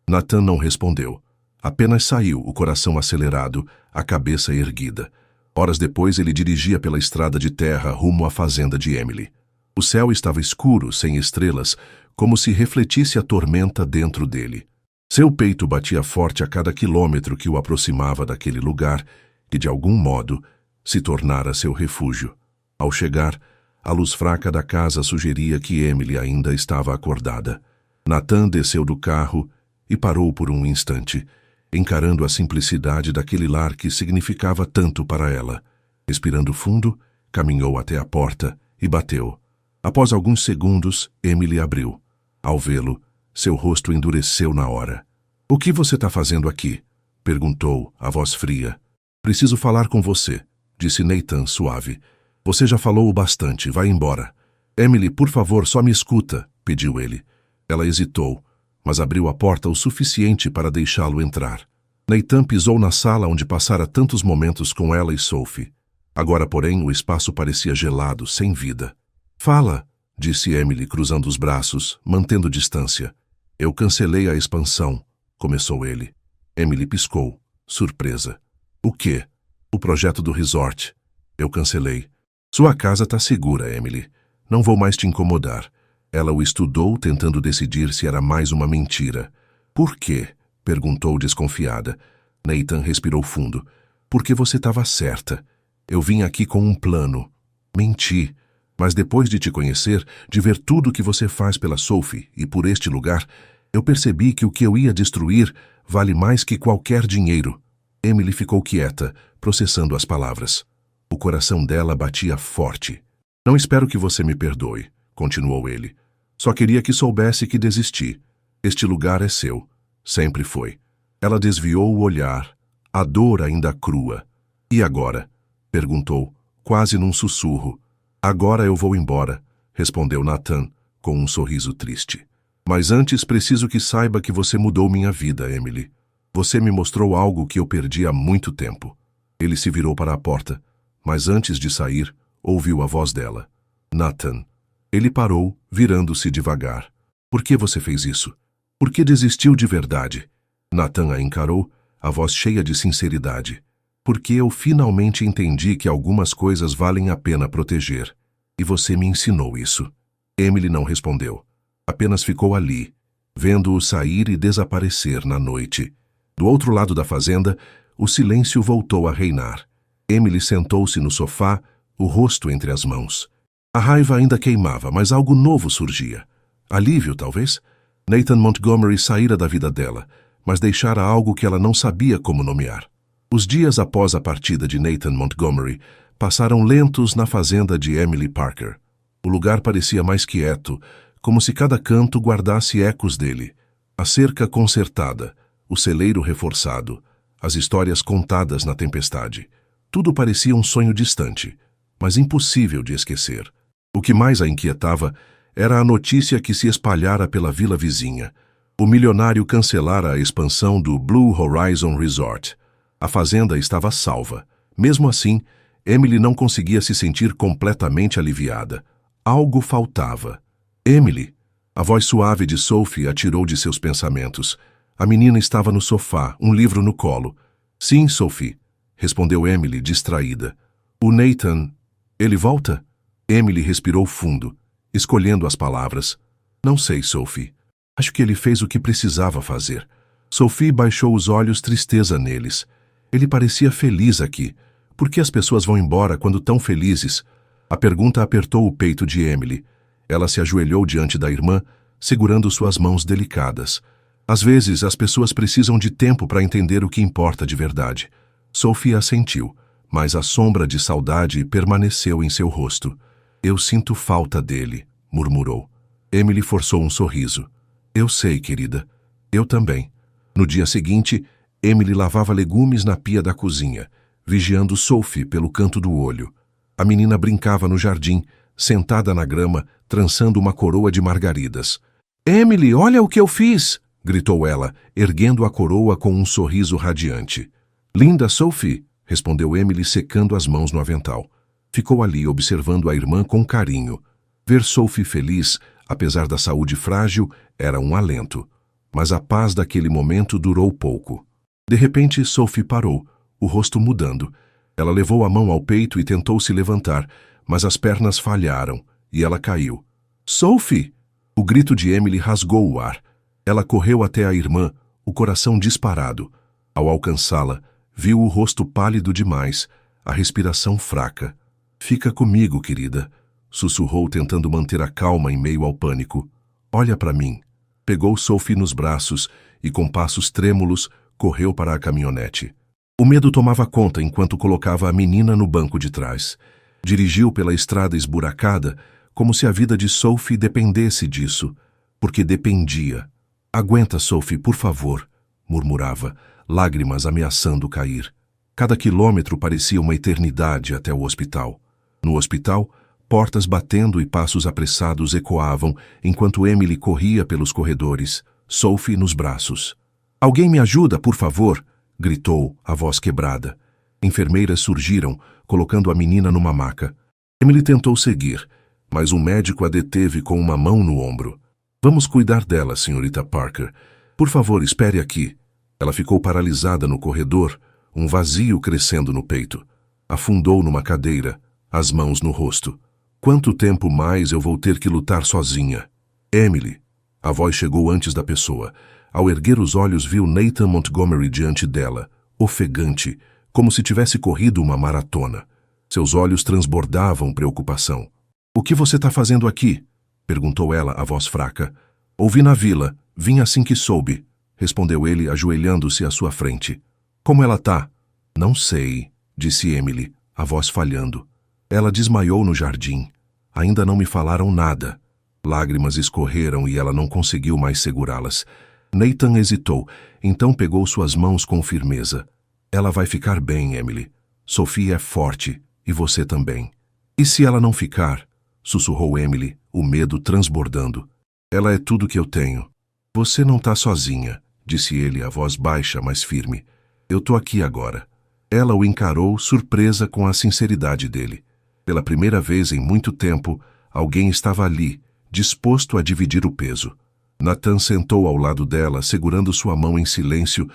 Nathan não respondeu. Apenas saiu, o coração acelerado, a cabeça erguida. Horas depois ele dirigia pela estrada de terra rumo à fazenda de Emily. O céu estava escuro, sem estrelas, como se refletisse a tormenta dentro dele. Seu peito batia forte a cada quilômetro que o aproximava daquele lugar que, de algum modo, se tornara seu refúgio. Ao chegar, a luz fraca da casa sugeria que Emily ainda estava acordada. Nathan desceu do carro e parou por um instante, encarando a simplicidade daquele lar que significava tanto para ela. Respirando fundo, caminhou até a porta e bateu. Após alguns segundos, Emily abriu. Ao vê-lo, seu rosto endureceu na hora. "O que você está fazendo aqui?" perguntou, a voz fria. "Preciso falar com você", disse Nathan suave. "Você já falou o bastante, vai embora." "Emily, por favor, só me escuta", pediu ele. Ela hesitou, mas abriu a porta o suficiente para deixá-lo entrar. Nathan pisou na sala onde passara tantos momentos com ela e Sophie. Agora, porém, o espaço parecia gelado, sem vida. "Fala", disse Emily, cruzando os braços, mantendo distância. "Eu cancelei a expansão", começou ele. Emily piscou, surpresa. "O quê?" "O projeto do resort. Eu cancelei." "Sua casa está segura, Emily. Não vou mais te incomodar." Ela o estudou, tentando decidir se era mais uma mentira. "Por quê?" perguntou desconfiada. Nathan respirou fundo. "Porque você estava certa. Eu vim aqui com um plano. Menti. Mas depois de te conhecer, de ver tudo o que você faz pela Sophie e por este lugar, eu percebi que o que eu ia destruir vale mais que qualquer dinheiro." Emily ficou quieta, processando as palavras. O coração dela batia forte. "Não espero que você me perdoe", continuou ele. "Só queria que soubesse que desisti. Este lugar é seu. Sempre foi." Ela desviou o olhar, a dor ainda crua. "E agora?" perguntou, quase num sussurro. "Agora eu vou embora", respondeu Nathan, com um sorriso triste. "Mas antes preciso que saiba que você mudou minha vida, Emily. Você me mostrou algo que eu perdi há muito tempo." Ele se virou para a porta, mas antes de sair, ouviu a voz dela. "Nathan." Ele parou, virando-se devagar. "Por que você fez isso? Por que desistiu de verdade?" Nathan a encarou, a voz cheia de sinceridade. "Porque eu finalmente entendi que algumas coisas valem a pena proteger. E você me ensinou isso." Emily não respondeu. Apenas ficou ali, vendo-o sair e desaparecer na noite. Do outro lado da fazenda, o silêncio voltou a reinar. Emily sentou-se no sofá, o rosto entre as mãos. A raiva ainda queimava, mas algo novo surgia. Alívio, talvez? Nathan Montgomery saíra da vida dela, mas deixara algo que ela não sabia como nomear. Os dias após a partida de Nathan Montgomery passaram lentos na fazenda de Emily Parker. O lugar parecia mais quieto, como se cada canto guardasse ecos dele. A cerca consertada, o celeiro reforçado, as histórias contadas na tempestade. Tudo parecia um sonho distante, mas impossível de esquecer. O que mais a inquietava era a notícia que se espalhara pela vila vizinha. O milionário cancelara a expansão do Blue Horizon Resort. A fazenda estava salva. Mesmo assim, Emily não conseguia se sentir completamente aliviada. Algo faltava. "Emily!" A voz suave de Sophie a tirou de seus pensamentos. A menina estava no sofá, um livro no colo. "Sim, Sophie", respondeu Emily, distraída. "O Nathan... ele volta?" Emily respirou fundo, escolhendo as palavras. "Não sei, Sophie. Acho que ele fez o que precisava fazer." Sophie baixou os olhos, tristeza neles. "Ele parecia feliz aqui. Por que as pessoas vão embora quando tão felizes?" A pergunta apertou o peito de Emily. Ela se ajoelhou diante da irmã, segurando suas mãos delicadas. "Às vezes, as pessoas precisam de tempo para entender o que importa de verdade." Sophie assentiu, mas a sombra de saudade permaneceu em seu rosto. "Eu sinto falta dele", murmurou. Emily forçou um sorriso. "Eu sei, querida. Eu também." No dia seguinte, Emily lavava legumes na pia da cozinha, vigiando Sophie pelo canto do olho. A menina brincava no jardim, sentada na grama, trançando uma coroa de margaridas. "Emily, olha o que eu fiz!" gritou ela, erguendo a coroa com um sorriso radiante. "Linda, Sophie!" respondeu Emily, secando as mãos no avental. Ficou ali, observando a irmã com carinho. Ver Sophie feliz, apesar da saúde frágil, era um alento. Mas a paz daquele momento durou pouco. De repente, Sophie parou, o rosto mudando. Ela levou a mão ao peito e tentou se levantar, mas as pernas falharam, e ela caiu. "Sophie!" O grito de Emily rasgou o ar. Ela correu até a irmã, o coração disparado. Ao alcançá-la, viu o rosto pálido demais, a respiração fraca. "Fica comigo, querida", sussurrou, tentando manter a calma em meio ao pânico. "Olha para mim." Pegou Sophie nos braços e, com passos trêmulos, correu para a caminhonete. O medo tomava conta enquanto colocava a menina no banco de trás. Dirigiu pela estrada esburacada, como se a vida de Sophie dependesse disso, porque dependia. "Aguenta, Sophie, por favor", murmurava, lágrimas ameaçando cair. Cada quilômetro parecia uma eternidade até o hospital. No hospital, portas batendo e passos apressados ecoavam enquanto Emily corria pelos corredores, Sophie nos braços. "Alguém me ajuda, por favor!" gritou, a voz quebrada. Enfermeiras surgiram, colocando a menina numa maca. Emily tentou seguir, mas um médico a deteve com uma mão no ombro. "Vamos cuidar dela, senhorita Parker. Por favor, espere aqui." Ela ficou paralisada no corredor, um vazio crescendo no peito. Afundou numa cadeira, as mãos no rosto. "Quanto tempo mais eu vou ter que lutar sozinha?" "Emily." A voz chegou antes da pessoa. Ao erguer os olhos, viu Nathan Montgomery diante dela, ofegante, como se tivesse corrido uma maratona. Seus olhos transbordavam preocupação. "O que você está fazendo aqui?" perguntou ela, a voz fraca. "Ouvi na vila. Vim assim que soube", respondeu ele, ajoelhando-se à sua frente. "Como ela tá?" "Não sei", disse Emily, a voz falhando. "Ela desmaiou no jardim. Ainda não me falaram nada." Lágrimas escorreram e ela não conseguiu mais segurá-las. Nathan hesitou, então pegou suas mãos com firmeza. "Ela vai ficar bem, Emily. Sophie é forte, e você também." "E se ela não ficar?" sussurrou Emily, o medo transbordando. "Ela é tudo que eu tenho." "Você não tá sozinha", disse ele, a voz baixa, mas firme. "Eu tô aqui agora." Ela o encarou, surpresa com a sinceridade dele. Pela primeira vez em muito tempo, alguém estava ali, disposto a dividir o peso. Nathan sentou ao lado dela, segurando sua mão em silêncio,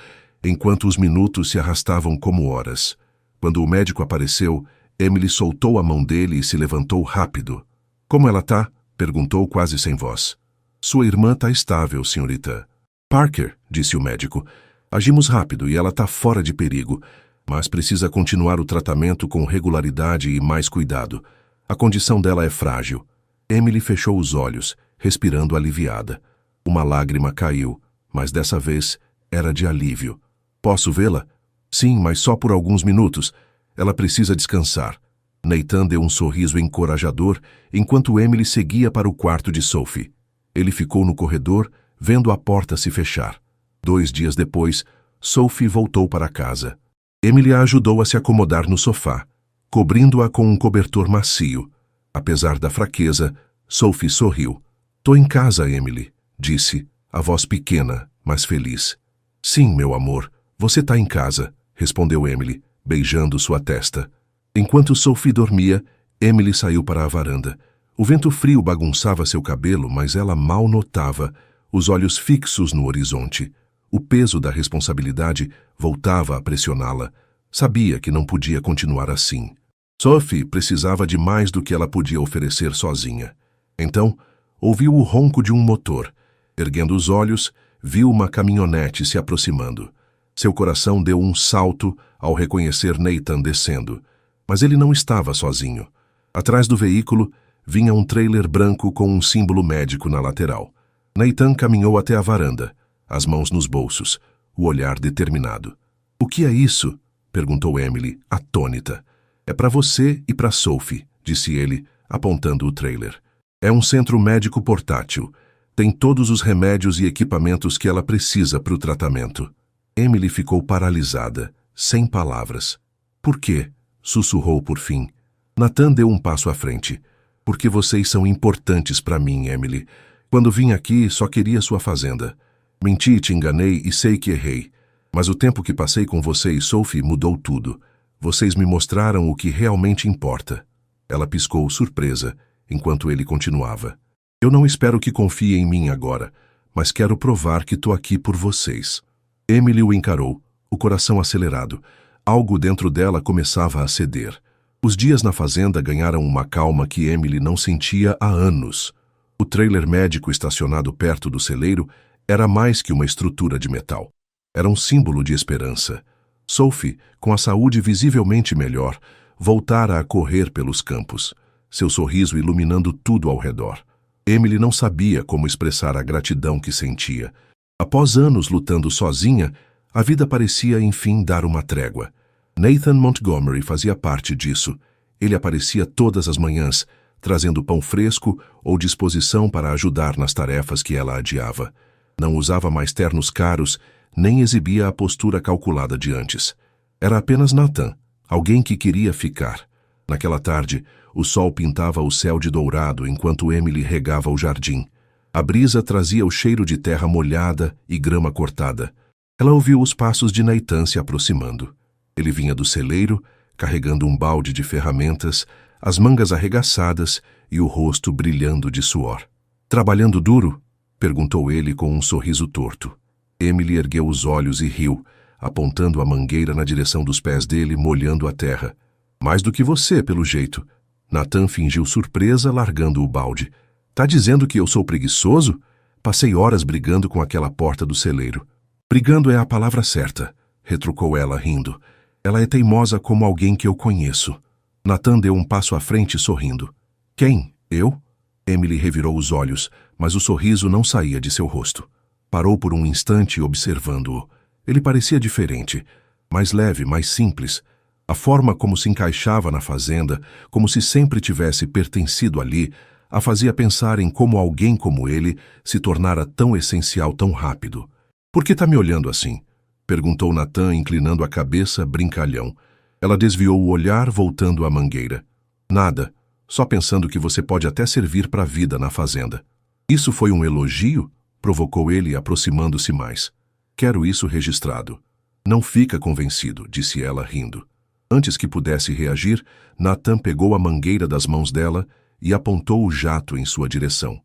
enquanto os minutos se arrastavam como horas. Quando o médico apareceu, Emily soltou a mão dele e se levantou rápido. "Como ela tá?" perguntou quase sem voz. "Sua irmã tá estável, senhorita Parker", disse o médico. "Agimos rápido e ela tá fora de perigo, mas precisa continuar o tratamento com regularidade e mais cuidado. A condição dela é frágil." Emily fechou os olhos, respirando aliviada. Uma lágrima caiu, mas dessa vez era de alívio. "Posso vê-la?" "Sim, mas só por alguns minutos. Ela precisa descansar." Nathan deu um sorriso encorajador enquanto Emily seguia para o quarto de Sophie. Ele ficou no corredor, vendo a porta se fechar. 2 dias depois, Sophie voltou para casa. Emily a ajudou a se acomodar no sofá, cobrindo-a com um cobertor macio. Apesar da fraqueza, Sophie sorriu. "Tô em casa, Emily", disse, a voz pequena, mas feliz. "Sim, meu amor, você tá em casa", respondeu Emily, beijando sua testa. Enquanto Sophie dormia, Emily saiu para a varanda. O vento frio bagunçava seu cabelo, mas ela mal notava, os olhos fixos no horizonte. O peso da responsabilidade voltava a pressioná-la. Sabia que não podia continuar assim. Sophie precisava de mais do que ela podia oferecer sozinha. Então, ouviu o ronco de um motor. Erguendo os olhos, viu uma caminhonete se aproximando. Seu coração deu um salto ao reconhecer Nathan descendo. Mas ele não estava sozinho. Atrás do veículo, vinha um trailer branco com um símbolo médico na lateral. Nathan caminhou até a varanda, as mãos nos bolsos, o olhar determinado. "O que é isso?" perguntou Emily, atônita. "É para você e para Sophie", disse ele, apontando o trailer. "É um centro médico portátil. Tem todos os remédios e equipamentos que ela precisa para o tratamento." Emily ficou paralisada, sem palavras. "Por quê?" sussurrou por fim. Nathan deu um passo à frente. Porque vocês são importantes para mim, Emily. Quando vim aqui, só queria sua fazenda. Menti, te enganei e sei que errei. Mas o tempo que passei com você e Sophie mudou tudo. Vocês me mostraram o que realmente importa. Ela piscou, surpresa, enquanto ele continuava. Eu não espero que confie em mim agora, mas quero provar que tô aqui por vocês. Emily o encarou, o coração acelerado. Algo dentro dela começava a ceder. Os dias na fazenda ganharam uma calma que Emily não sentia há anos. O trailer médico estacionado perto do celeiro era mais que uma estrutura de metal. Era um símbolo de esperança. Sophie, com a saúde visivelmente melhor, voltara a correr pelos campos, seu sorriso iluminando tudo ao redor. Emily não sabia como expressar a gratidão que sentia. Após anos lutando sozinha, a vida parecia enfim dar uma trégua. Nathan Montgomery fazia parte disso. Ele aparecia todas as manhãs, trazendo pão fresco ou disposição para ajudar nas tarefas que ela adiava. Não usava mais ternos caros, nem exibia a postura calculada de antes. Era apenas Nathan, alguém que queria ficar. Naquela tarde, o sol pintava o céu de dourado enquanto Emily regava o jardim. A brisa trazia o cheiro de terra molhada e grama cortada. Ela ouviu os passos de Nathan se aproximando. Ele vinha do celeiro, carregando um balde de ferramentas, as mangas arregaçadas e o rosto brilhando de suor. "Trabalhando duro?" perguntou ele com um sorriso torto. Emily ergueu os olhos e riu, apontando a mangueira na direção dos pés dele, molhando a terra. "Mais do que você, pelo jeito." Nathan fingiu surpresa, largando o balde. "Tá dizendo que eu sou preguiçoso? Passei horas brigando com aquela porta do celeiro." "Brigando é a palavra certa", retrucou ela, rindo. "Ela é teimosa como alguém que eu conheço." Nathan deu um passo à frente, sorrindo. "Quem? Eu?" Emily revirou os olhos, mas o sorriso não saía de seu rosto. Parou por um instante observando-o. Ele parecia diferente, mais leve, mais simples. A forma como se encaixava na fazenda, como se sempre tivesse pertencido ali, a fazia pensar em como alguém como ele se tornara tão essencial tão rápido. "Por que tá me olhando assim?" perguntou Nathan, inclinando a cabeça, brincalhão. Ela desviou o olhar, voltando à mangueira. "Nada, só pensando que você pode até servir para a vida na fazenda." "Isso foi um elogio?" provocou ele, aproximando-se mais. "Quero isso registrado." "Não fica convencido", disse ela, rindo. Antes que pudesse reagir, Nathan pegou a mangueira das mãos dela e apontou o jato em sua direção.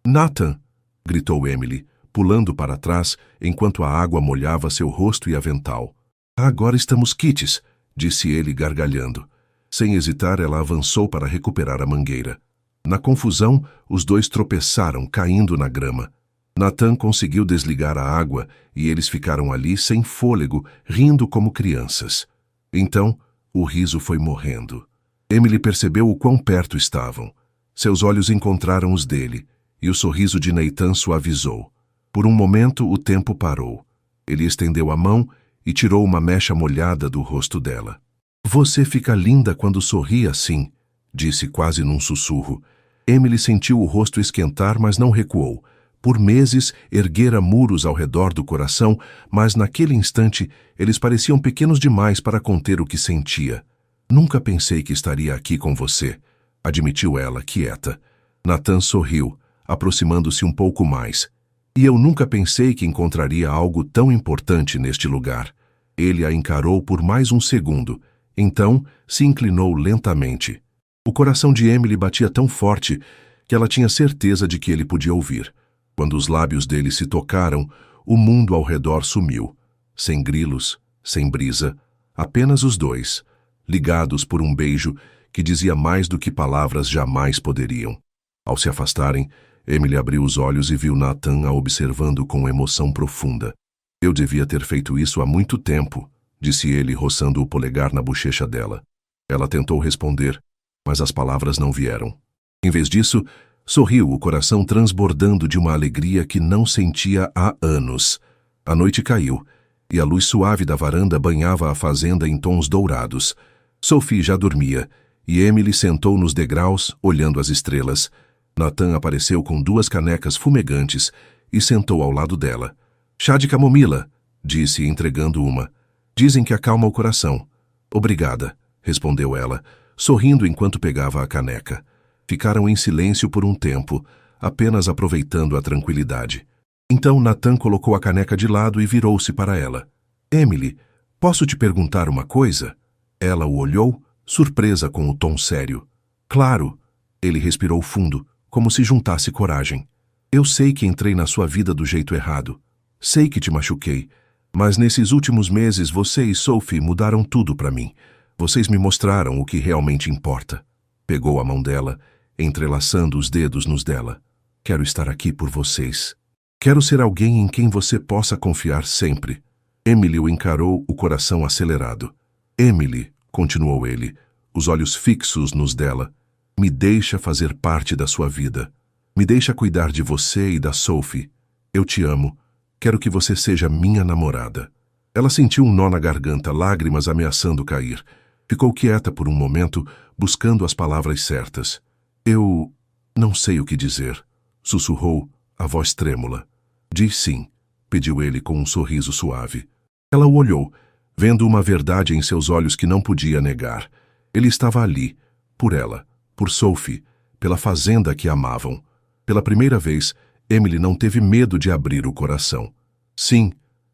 "Nathan!" gritou Emily, pulando para trás enquanto a água molhava seu rosto e avental. "Agora estamos quites", disse ele, gargalhando. Sem hesitar, ela avançou para recuperar a mangueira. Na confusão, os dois tropeçaram, caindo na grama. Nathan conseguiu desligar a água e eles ficaram ali sem fôlego, rindo como crianças. Então, o riso foi morrendo. Emily percebeu o quão perto estavam. Seus olhos encontraram os dele, e o sorriso de Nathan suavizou. Por um momento, o tempo parou. Ele estendeu a mão e tirou uma mecha molhada do rosto dela. "Você fica linda quando sorri assim", disse quase num sussurro. Emily sentiu o rosto esquentar, mas não recuou. Por meses, erguera muros ao redor do coração, mas naquele instante eles pareciam pequenos demais para conter o que sentia. "Nunca pensei que estaria aqui com você", admitiu ela, quieta. Nathan sorriu, aproximando-se um pouco mais. "E eu nunca pensei que encontraria algo tão importante neste lugar." Ele a encarou por mais um segundo, então se inclinou lentamente. O coração de Emily batia tão forte que ela tinha certeza de que ele podia ouvir. Quando os lábios dele se tocaram, o mundo ao redor sumiu. Sem grilos, sem brisa, apenas os dois, ligados por um beijo que dizia mais do que palavras jamais poderiam. Ao se afastarem, Emily abriu os olhos e viu Nathan a observando com emoção profunda. "Eu devia ter feito isso há muito tempo", disse ele, roçando o polegar na bochecha dela. Ela tentou responder, mas as palavras não vieram. Em vez disso, sorriu, o coração transbordando de uma alegria que não sentia há anos. A noite caiu, e a luz suave da varanda banhava a fazenda em tons dourados. Sophie já dormia, e Emily sentou nos degraus, olhando as estrelas. Nathan apareceu com 2 canecas fumegantes e sentou ao lado dela. "Chá de camomila", disse, entregando uma. "Dizem que acalma o coração." "Obrigada", respondeu ela, sorrindo enquanto pegava a caneca. Ficaram em silêncio por um tempo, apenas aproveitando a tranquilidade. Então Nathan colocou a caneca de lado e virou-se para ela. Emily, posso te perguntar uma coisa? Ela o olhou, surpresa com o tom sério. Claro. Ele respirou fundo, como se juntasse coragem. Eu sei que entrei na sua vida do jeito errado. Sei que te machuquei. Mas nesses últimos meses você e Sophie mudaram tudo para mim. Vocês me mostraram o que realmente importa. Pegou a mão dela, entrelaçando os dedos nos dela. Quero estar aqui por vocês. Quero ser alguém em quem você possa confiar sempre. Emily o encarou, o coração acelerado. Emily, continuou ele, os olhos fixos nos dela, me deixa fazer parte da sua vida. Me deixa cuidar de você e da Sophie. Eu te amo. Quero que você seja minha namorada. Ela sentiu um nó na garganta, lágrimas ameaçando cair. Ficou quieta por um momento, buscando as palavras certas. Eu não sei o que dizer, sussurrou, a voz trêmula. Diz sim, pediu ele com um sorriso suave. Ela o olhou, vendo uma verdade em seus olhos que não podia negar. Ele estava ali, por ela, por Sophie, pela fazenda que amavam. Pela primeira vez, Emily não teve medo de abrir o coração. Sim,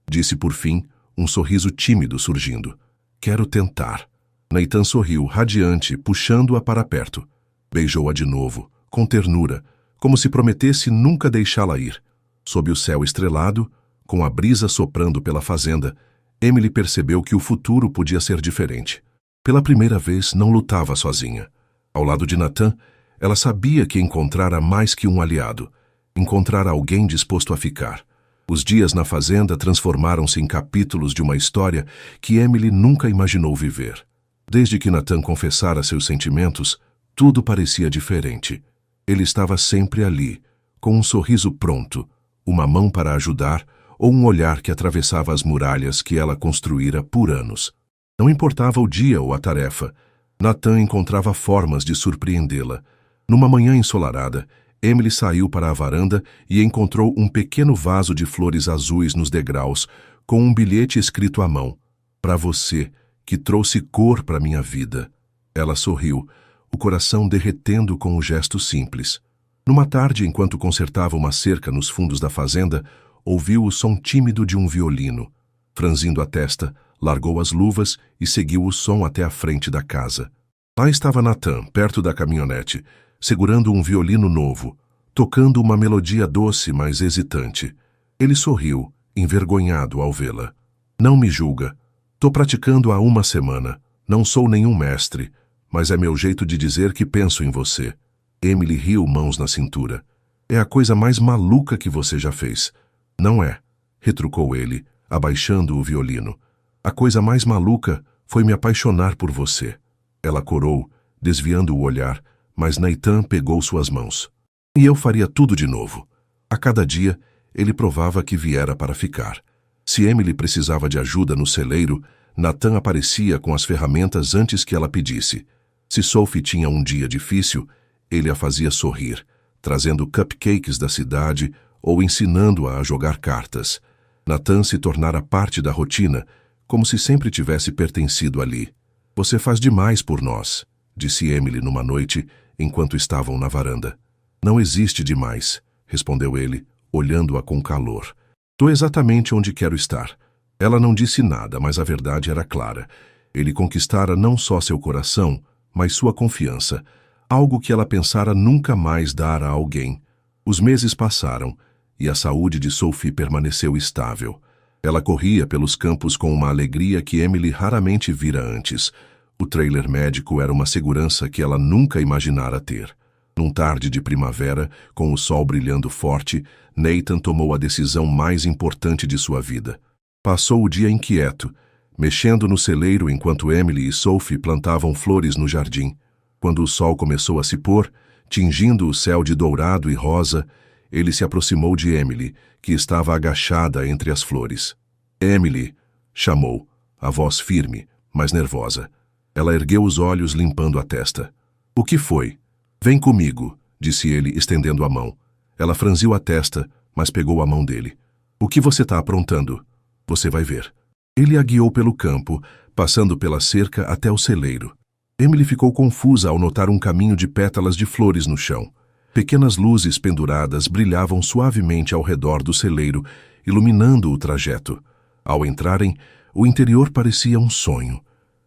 disse por fim, um sorriso tímido surgindo. Quero tentar. Nathan sorriu, radiante, puxando-a para perto. Beijou-a de novo, com ternura, como se prometesse nunca deixá-la ir. Sob o céu estrelado, com a brisa soprando pela fazenda, Emily percebeu que o futuro podia ser diferente. Pela primeira vez, não lutava sozinha. Ao lado de Nathan, ela sabia que encontrara mais que um aliado. Encontrara alguém disposto a ficar. Os dias na fazenda transformaram-se em capítulos de uma história que Emily nunca imaginou viver. Desde que Nathan confessara seus sentimentos, tudo parecia diferente. Ele estava sempre ali, com um sorriso pronto, uma mão para ajudar ou um olhar que atravessava as muralhas que ela construíra por anos. Não importava o dia ou a tarefa, Nathan encontrava formas de surpreendê-la. Numa manhã ensolarada, Emily saiu para a varanda e encontrou um pequeno vaso de flores azuis nos degraus, com um bilhete escrito à mão. Para você, que trouxe cor para minha vida. Ela sorriu, o coração derretendo com um gesto simples. Numa tarde, enquanto consertava uma cerca nos fundos da fazenda, ouviu o som tímido de um violino. Franzindo a testa, largou as luvas e seguiu o som até a frente da casa. Lá estava Nathan, perto da caminhonete, segurando um violino novo, tocando uma melodia doce, mas hesitante. Ele sorriu, envergonhado ao vê-la. Não me julga. Tô praticando há uma semana. Não sou nenhum mestre, mas é meu jeito de dizer que penso em você. Emily riu, mãos na cintura. É a coisa mais maluca que você já fez. Não é, retrucou ele, abaixando o violino. A coisa mais maluca foi me apaixonar por você. Ela corou, desviando o olhar, mas Nathan pegou suas mãos. E eu faria tudo de novo. A cada dia, ele provava que viera para ficar. Se Emily precisava de ajuda no celeiro, Nathan aparecia com as ferramentas antes que ela pedisse. Se Sophie tinha um dia difícil, ele a fazia sorrir, trazendo cupcakes da cidade ou ensinando-a a jogar cartas. Nathan se tornara parte da rotina, como se sempre tivesse pertencido ali. Você faz demais por nós, disse Emily numa noite, enquanto estavam na varanda. Não existe demais, respondeu ele, olhando-a com calor. Tô exatamente onde quero estar. Ela não disse nada, mas a verdade era clara. Ele conquistara não só seu coração, mas sua confiança, algo que ela pensara nunca mais dar a alguém. Os meses passaram, e a saúde de Sophie permaneceu estável. Ela corria pelos campos com uma alegria que Emily raramente vira antes. O trailer médico era uma segurança que ela nunca imaginara ter. Num tarde de primavera, com o sol brilhando forte, Nathan tomou a decisão mais importante de sua vida. Passou o dia inquieto, mexendo no celeiro enquanto Emily e Sophie plantavam flores no jardim. Quando o sol começou a se pôr, tingindo o céu de dourado e rosa, ele se aproximou de Emily, que estava agachada entre as flores. Emily, chamou, a voz firme, mas nervosa. Ela ergueu os olhos, limpando a testa. O que foi? Vem comigo, disse ele, estendendo a mão. Ela franziu a testa, mas pegou a mão dele. O que você está aprontando? Você vai ver. Ele a guiou pelo campo, passando pela cerca até o celeiro. Emily ficou confusa ao notar um caminho de pétalas de flores no chão. Pequenas luzes penduradas brilhavam suavemente ao redor do celeiro, iluminando o trajeto. Ao entrarem, o interior parecia um sonho.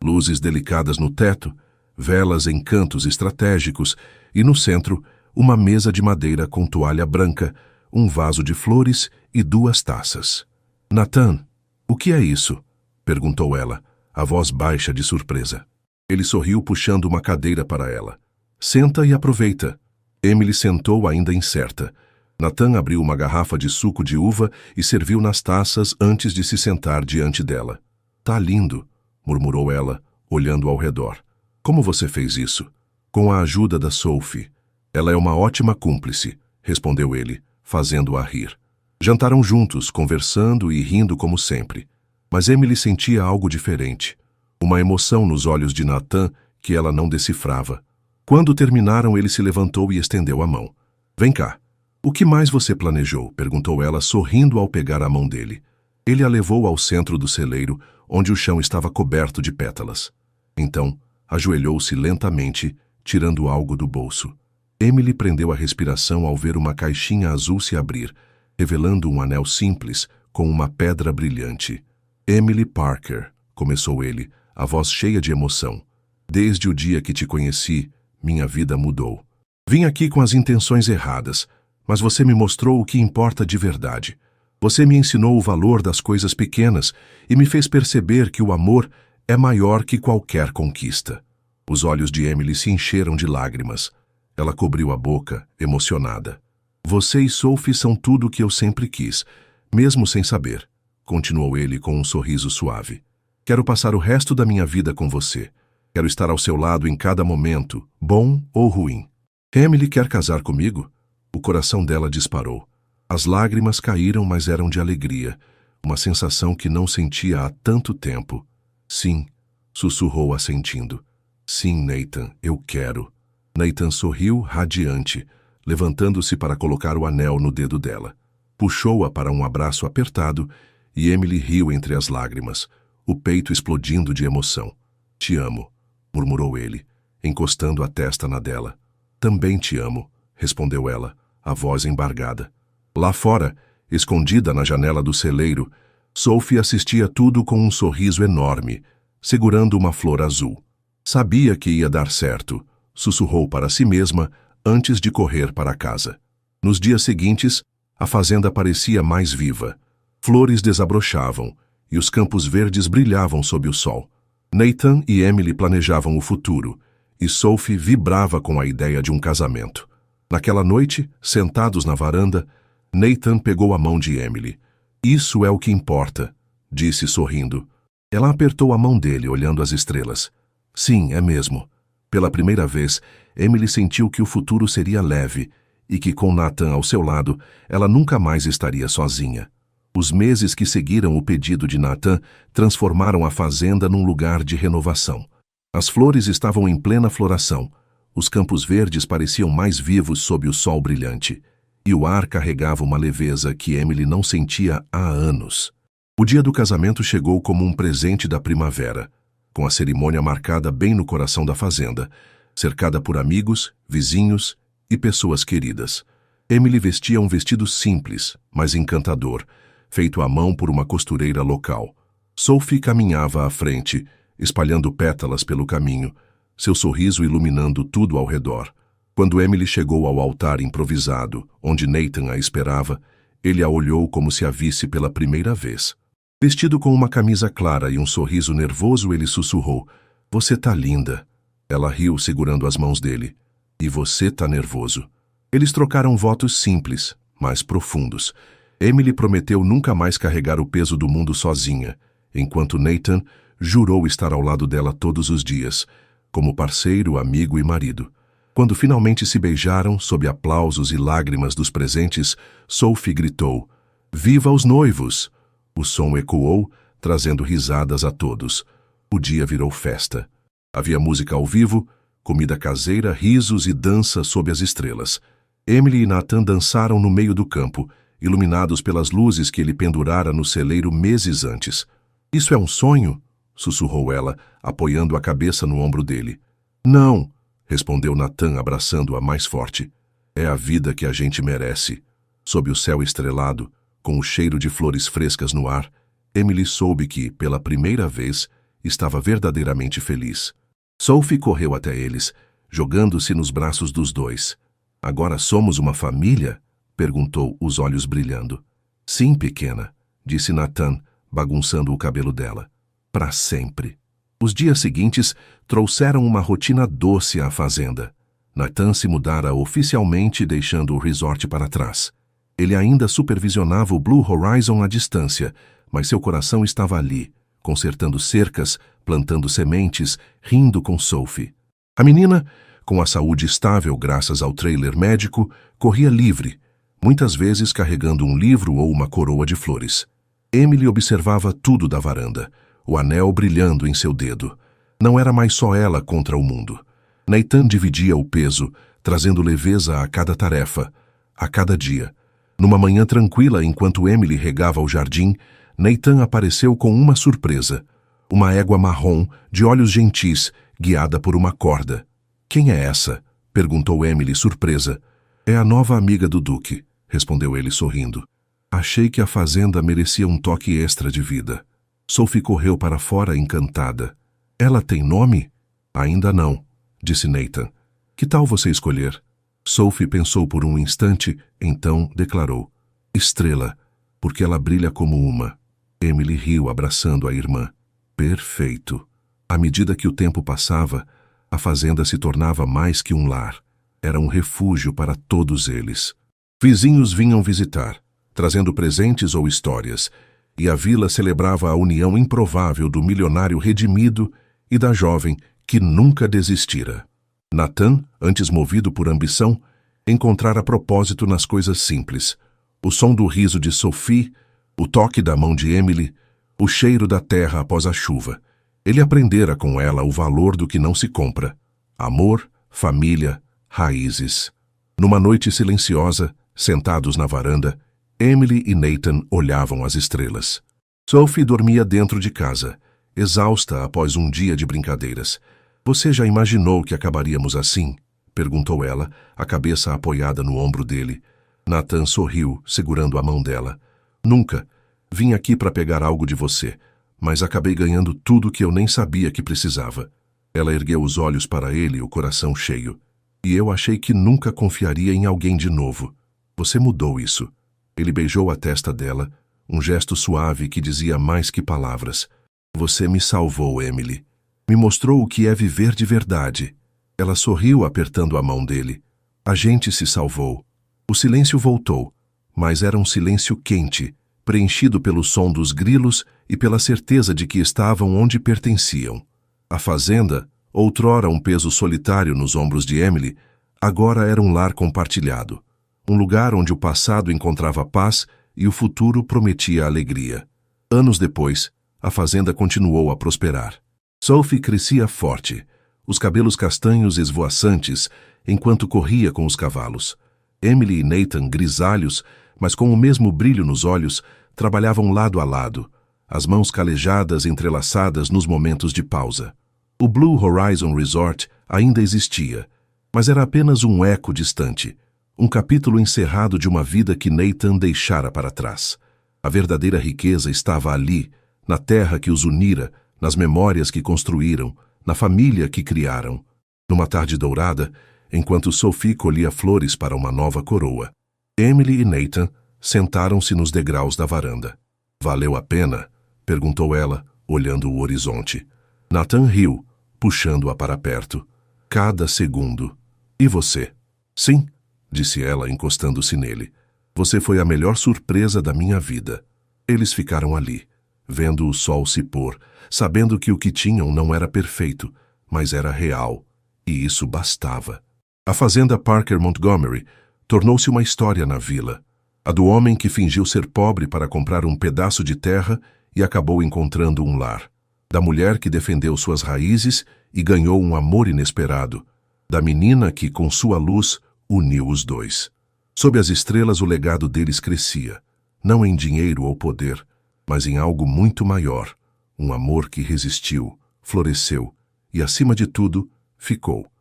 Luzes delicadas no teto, velas em cantos estratégicos e, no centro, uma mesa de madeira com toalha branca, um vaso de flores e 2 taças. Nathan, o que é isso? Perguntou ela, a voz baixa de surpresa. Ele sorriu puxando uma cadeira para ela. Senta e aproveita. Emily sentou ainda incerta. Nathan abriu uma garrafa de suco de uva e serviu nas taças antes de se sentar diante dela. Tá lindo, murmurou ela, olhando ao redor. Como você fez isso? Com a ajuda da Sophie. Ela é uma ótima cúmplice, respondeu ele, fazendo-a rir. Jantaram juntos, conversando e rindo como sempre. Mas Emily sentia algo diferente. Uma emoção nos olhos de Nathan que ela não decifrava. Quando terminaram, ele se levantou e estendeu a mão. Vem cá. O que mais você planejou? Perguntou ela, sorrindo ao pegar a mão dele. Ele a levou ao centro do celeiro, onde o chão estava coberto de pétalas. Então, ajoelhou-se lentamente, tirando algo do bolso. Emily prendeu a respiração ao ver uma caixinha azul se abrir, revelando um anel simples com uma pedra brilhante. Emily Parker, começou ele, a voz cheia de emoção. Desde o dia que te conheci, minha vida mudou. Vim aqui com as intenções erradas, mas você me mostrou o que importa de verdade. Você me ensinou o valor das coisas pequenas e me fez perceber que o amor é maior que qualquer conquista. Os olhos de Emily se encheram de lágrimas. Ela cobriu a boca, emocionada. Você e Sophie são tudo o que eu sempre quis, mesmo sem saber, continuou ele com um sorriso suave. Quero passar o resto da minha vida com você. Quero estar ao seu lado em cada momento, bom ou ruim. Emily quer casar comigo? O coração dela disparou. As lágrimas caíram, mas eram de alegria, uma sensação que não sentia há tanto tempo. Sim, sussurrou assentindo. Sim, Nathan, eu quero. Nathan sorriu, radiante, levantando-se para colocar o anel no dedo dela. Puxou-a para um abraço apertado e Emily riu entre as lágrimas, o peito explodindo de emoção. Te amo, murmurou ele, encostando a testa na dela. Também te amo, respondeu ela, a voz embargada. Lá fora, escondida na janela do celeiro, Sophie assistia tudo com um sorriso enorme, segurando uma flor azul. Sabia que ia dar certo, sussurrou para si mesma antes de correr para casa. Nos dias seguintes, a fazenda parecia mais viva. Flores desabrochavam e os campos verdes brilhavam sob o sol. Nathan e Emily planejavam o futuro, e Sophie vibrava com a ideia de um casamento. Naquela noite, sentados na varanda, Nathan pegou a mão de Emily. Isso é o que importa, disse sorrindo. Ela apertou a mão dele, olhando as estrelas. Sim, é mesmo. Pela primeira vez, Emily sentiu que o futuro seria leve e que, com Nathan ao seu lado, ela nunca mais estaria sozinha. Os meses que seguiram o pedido de Nathan transformaram a fazenda num lugar de renovação. As flores estavam em plena floração, os campos verdes pareciam mais vivos sob o sol brilhante, e o ar carregava uma leveza que Emily não sentia há anos. O dia do casamento chegou como um presente da primavera, com a cerimônia marcada bem no coração da fazenda, cercada por amigos, vizinhos e pessoas queridas. Emily vestia um vestido simples, mas encantador, feito à mão por uma costureira local. Sophie caminhava à frente, espalhando pétalas pelo caminho, seu sorriso iluminando tudo ao redor. Quando Emily chegou ao altar improvisado, onde Nathan a esperava, ele a olhou como se a visse pela primeira vez. Vestido com uma camisa clara e um sorriso nervoso, ele sussurrou, "Você tá linda." Ela riu, segurando as mãos dele. "E você tá nervoso." Eles trocaram votos simples, mas profundos. Emily prometeu nunca mais carregar o peso do mundo sozinha, enquanto Nathan jurou estar ao lado dela todos os dias, como parceiro, amigo e marido. Quando finalmente se beijaram, sob aplausos e lágrimas dos presentes, Sophie gritou, "Viva os noivos!" O som ecoou, trazendo risadas a todos. O dia virou festa. Havia música ao vivo, comida caseira, risos e dança sob as estrelas. Emily e Nathan dançaram no meio do campo, iluminados pelas luzes que ele pendurara no celeiro meses antes. "Isso é um sonho?" sussurrou ela, apoiando a cabeça no ombro dele. Não, respondeu Nathan abraçando-a mais forte. É a vida que a gente merece. Sob o céu estrelado, com o cheiro de flores frescas no ar, Emily soube que, pela primeira vez, estava verdadeiramente feliz. Sophie correu até eles, jogando-se nos braços dos dois. Agora somos uma família? Perguntou, os olhos brilhando. Sim, pequena, disse Nathan, bagunçando o cabelo dela. Para sempre. Os dias seguintes trouxeram uma rotina doce à fazenda. Nathan se mudara oficialmente, deixando o resort para trás. Ele ainda supervisionava o Blue Horizon à distância, mas seu coração estava ali, consertando cercas, plantando sementes, rindo com Sophie. A menina, com a saúde estável graças ao trailer médico, corria livre, muitas vezes carregando um livro ou uma coroa de flores. Emily observava tudo da varanda, o anel brilhando em seu dedo. Não era mais só ela contra o mundo. Nathan dividia o peso, trazendo leveza a cada tarefa, a cada dia. Numa manhã tranquila, enquanto Emily regava o jardim, Nathan apareceu com uma surpresa. Uma égua marrom, de olhos gentis, guiada por uma corda. Quem é essa? Perguntou Emily, surpresa. É a nova amiga do Duque, respondeu ele sorrindo. Achei que a fazenda merecia um toque extra de vida. Sophie correu para fora encantada. Ela tem nome? Ainda não, disse Nathan. Que tal você escolher? Sophie pensou por um instante, então declarou. Estrela, porque ela brilha como uma. Emily riu, abraçando a irmã. Perfeito. À medida que o tempo passava, a fazenda se tornava mais que um lar. Era um refúgio para todos eles. Vizinhos vinham visitar, trazendo presentes ou histórias, e a vila celebrava a união improvável do milionário redimido e da jovem que nunca desistira. Nathan, antes movido por ambição, encontrara propósito nas coisas simples. O som do riso de Sophie, o toque da mão de Emily, o cheiro da terra após a chuva. Ele aprendera com ela o valor do que não se compra. Amor, família, raízes. Numa noite silenciosa, sentados na varanda, Emily e Nathan olhavam as estrelas. Sophie dormia dentro de casa, exausta após um dia de brincadeiras. Você já imaginou que acabaríamos assim? Perguntou ela, a cabeça apoiada no ombro dele. Nathan sorriu, segurando a mão dela. Nunca. Vim aqui para pegar algo de você, mas acabei ganhando tudo que eu nem sabia que precisava. Ela ergueu os olhos para ele, o coração cheio. E eu achei que nunca confiaria em alguém de novo. Você mudou isso. Ele beijou a testa dela, um gesto suave que dizia mais que palavras. Você me salvou, Emily. Me mostrou o que é viver de verdade. Ela sorriu apertando a mão dele. A gente se salvou. O silêncio voltou, mas era um silêncio quente, preenchido pelo som dos grilos e pela certeza de que estavam onde pertenciam. A fazenda, outrora um peso solitário nos ombros de Emily, agora era um lar compartilhado. Um lugar onde o passado encontrava paz e o futuro prometia alegria. Anos depois, a fazenda continuou a prosperar. Sophie crescia forte, os cabelos castanhos esvoaçantes, enquanto corria com os cavalos. Emily e Nathan, grisalhos, mas com o mesmo brilho nos olhos, trabalhavam lado a lado, as mãos calejadas entrelaçadas nos momentos de pausa. O Blue Horizon Resort ainda existia, mas era apenas um eco distante, um capítulo encerrado de uma vida que Nathan deixara para trás. A verdadeira riqueza estava ali, na terra que os unira, nas memórias que construíram, na família que criaram. Numa tarde dourada, enquanto Sophie colhia flores para uma nova coroa, Emily e Nathan sentaram-se nos degraus da varanda. Valeu a pena? Perguntou ela, olhando o horizonte. Nathan riu, puxando-a para perto. Cada segundo. E você? Sim, disse ela, encostando-se nele. Você foi a melhor surpresa da minha vida. Eles ficaram ali, vendo o sol se pôr, sabendo que o que tinham não era perfeito, mas era real, e isso bastava. A fazenda Parker Montgomery tornou-se uma história na vila. A do homem que fingiu ser pobre para comprar um pedaço de terra e acabou encontrando um lar. Da mulher que defendeu suas raízes e ganhou um amor inesperado. Da menina que, com sua luz, uniu os dois. Sob as estrelas o legado deles crescia, não em dinheiro ou poder, mas em algo muito maior, um amor que resistiu, floresceu e, acima de tudo, ficou.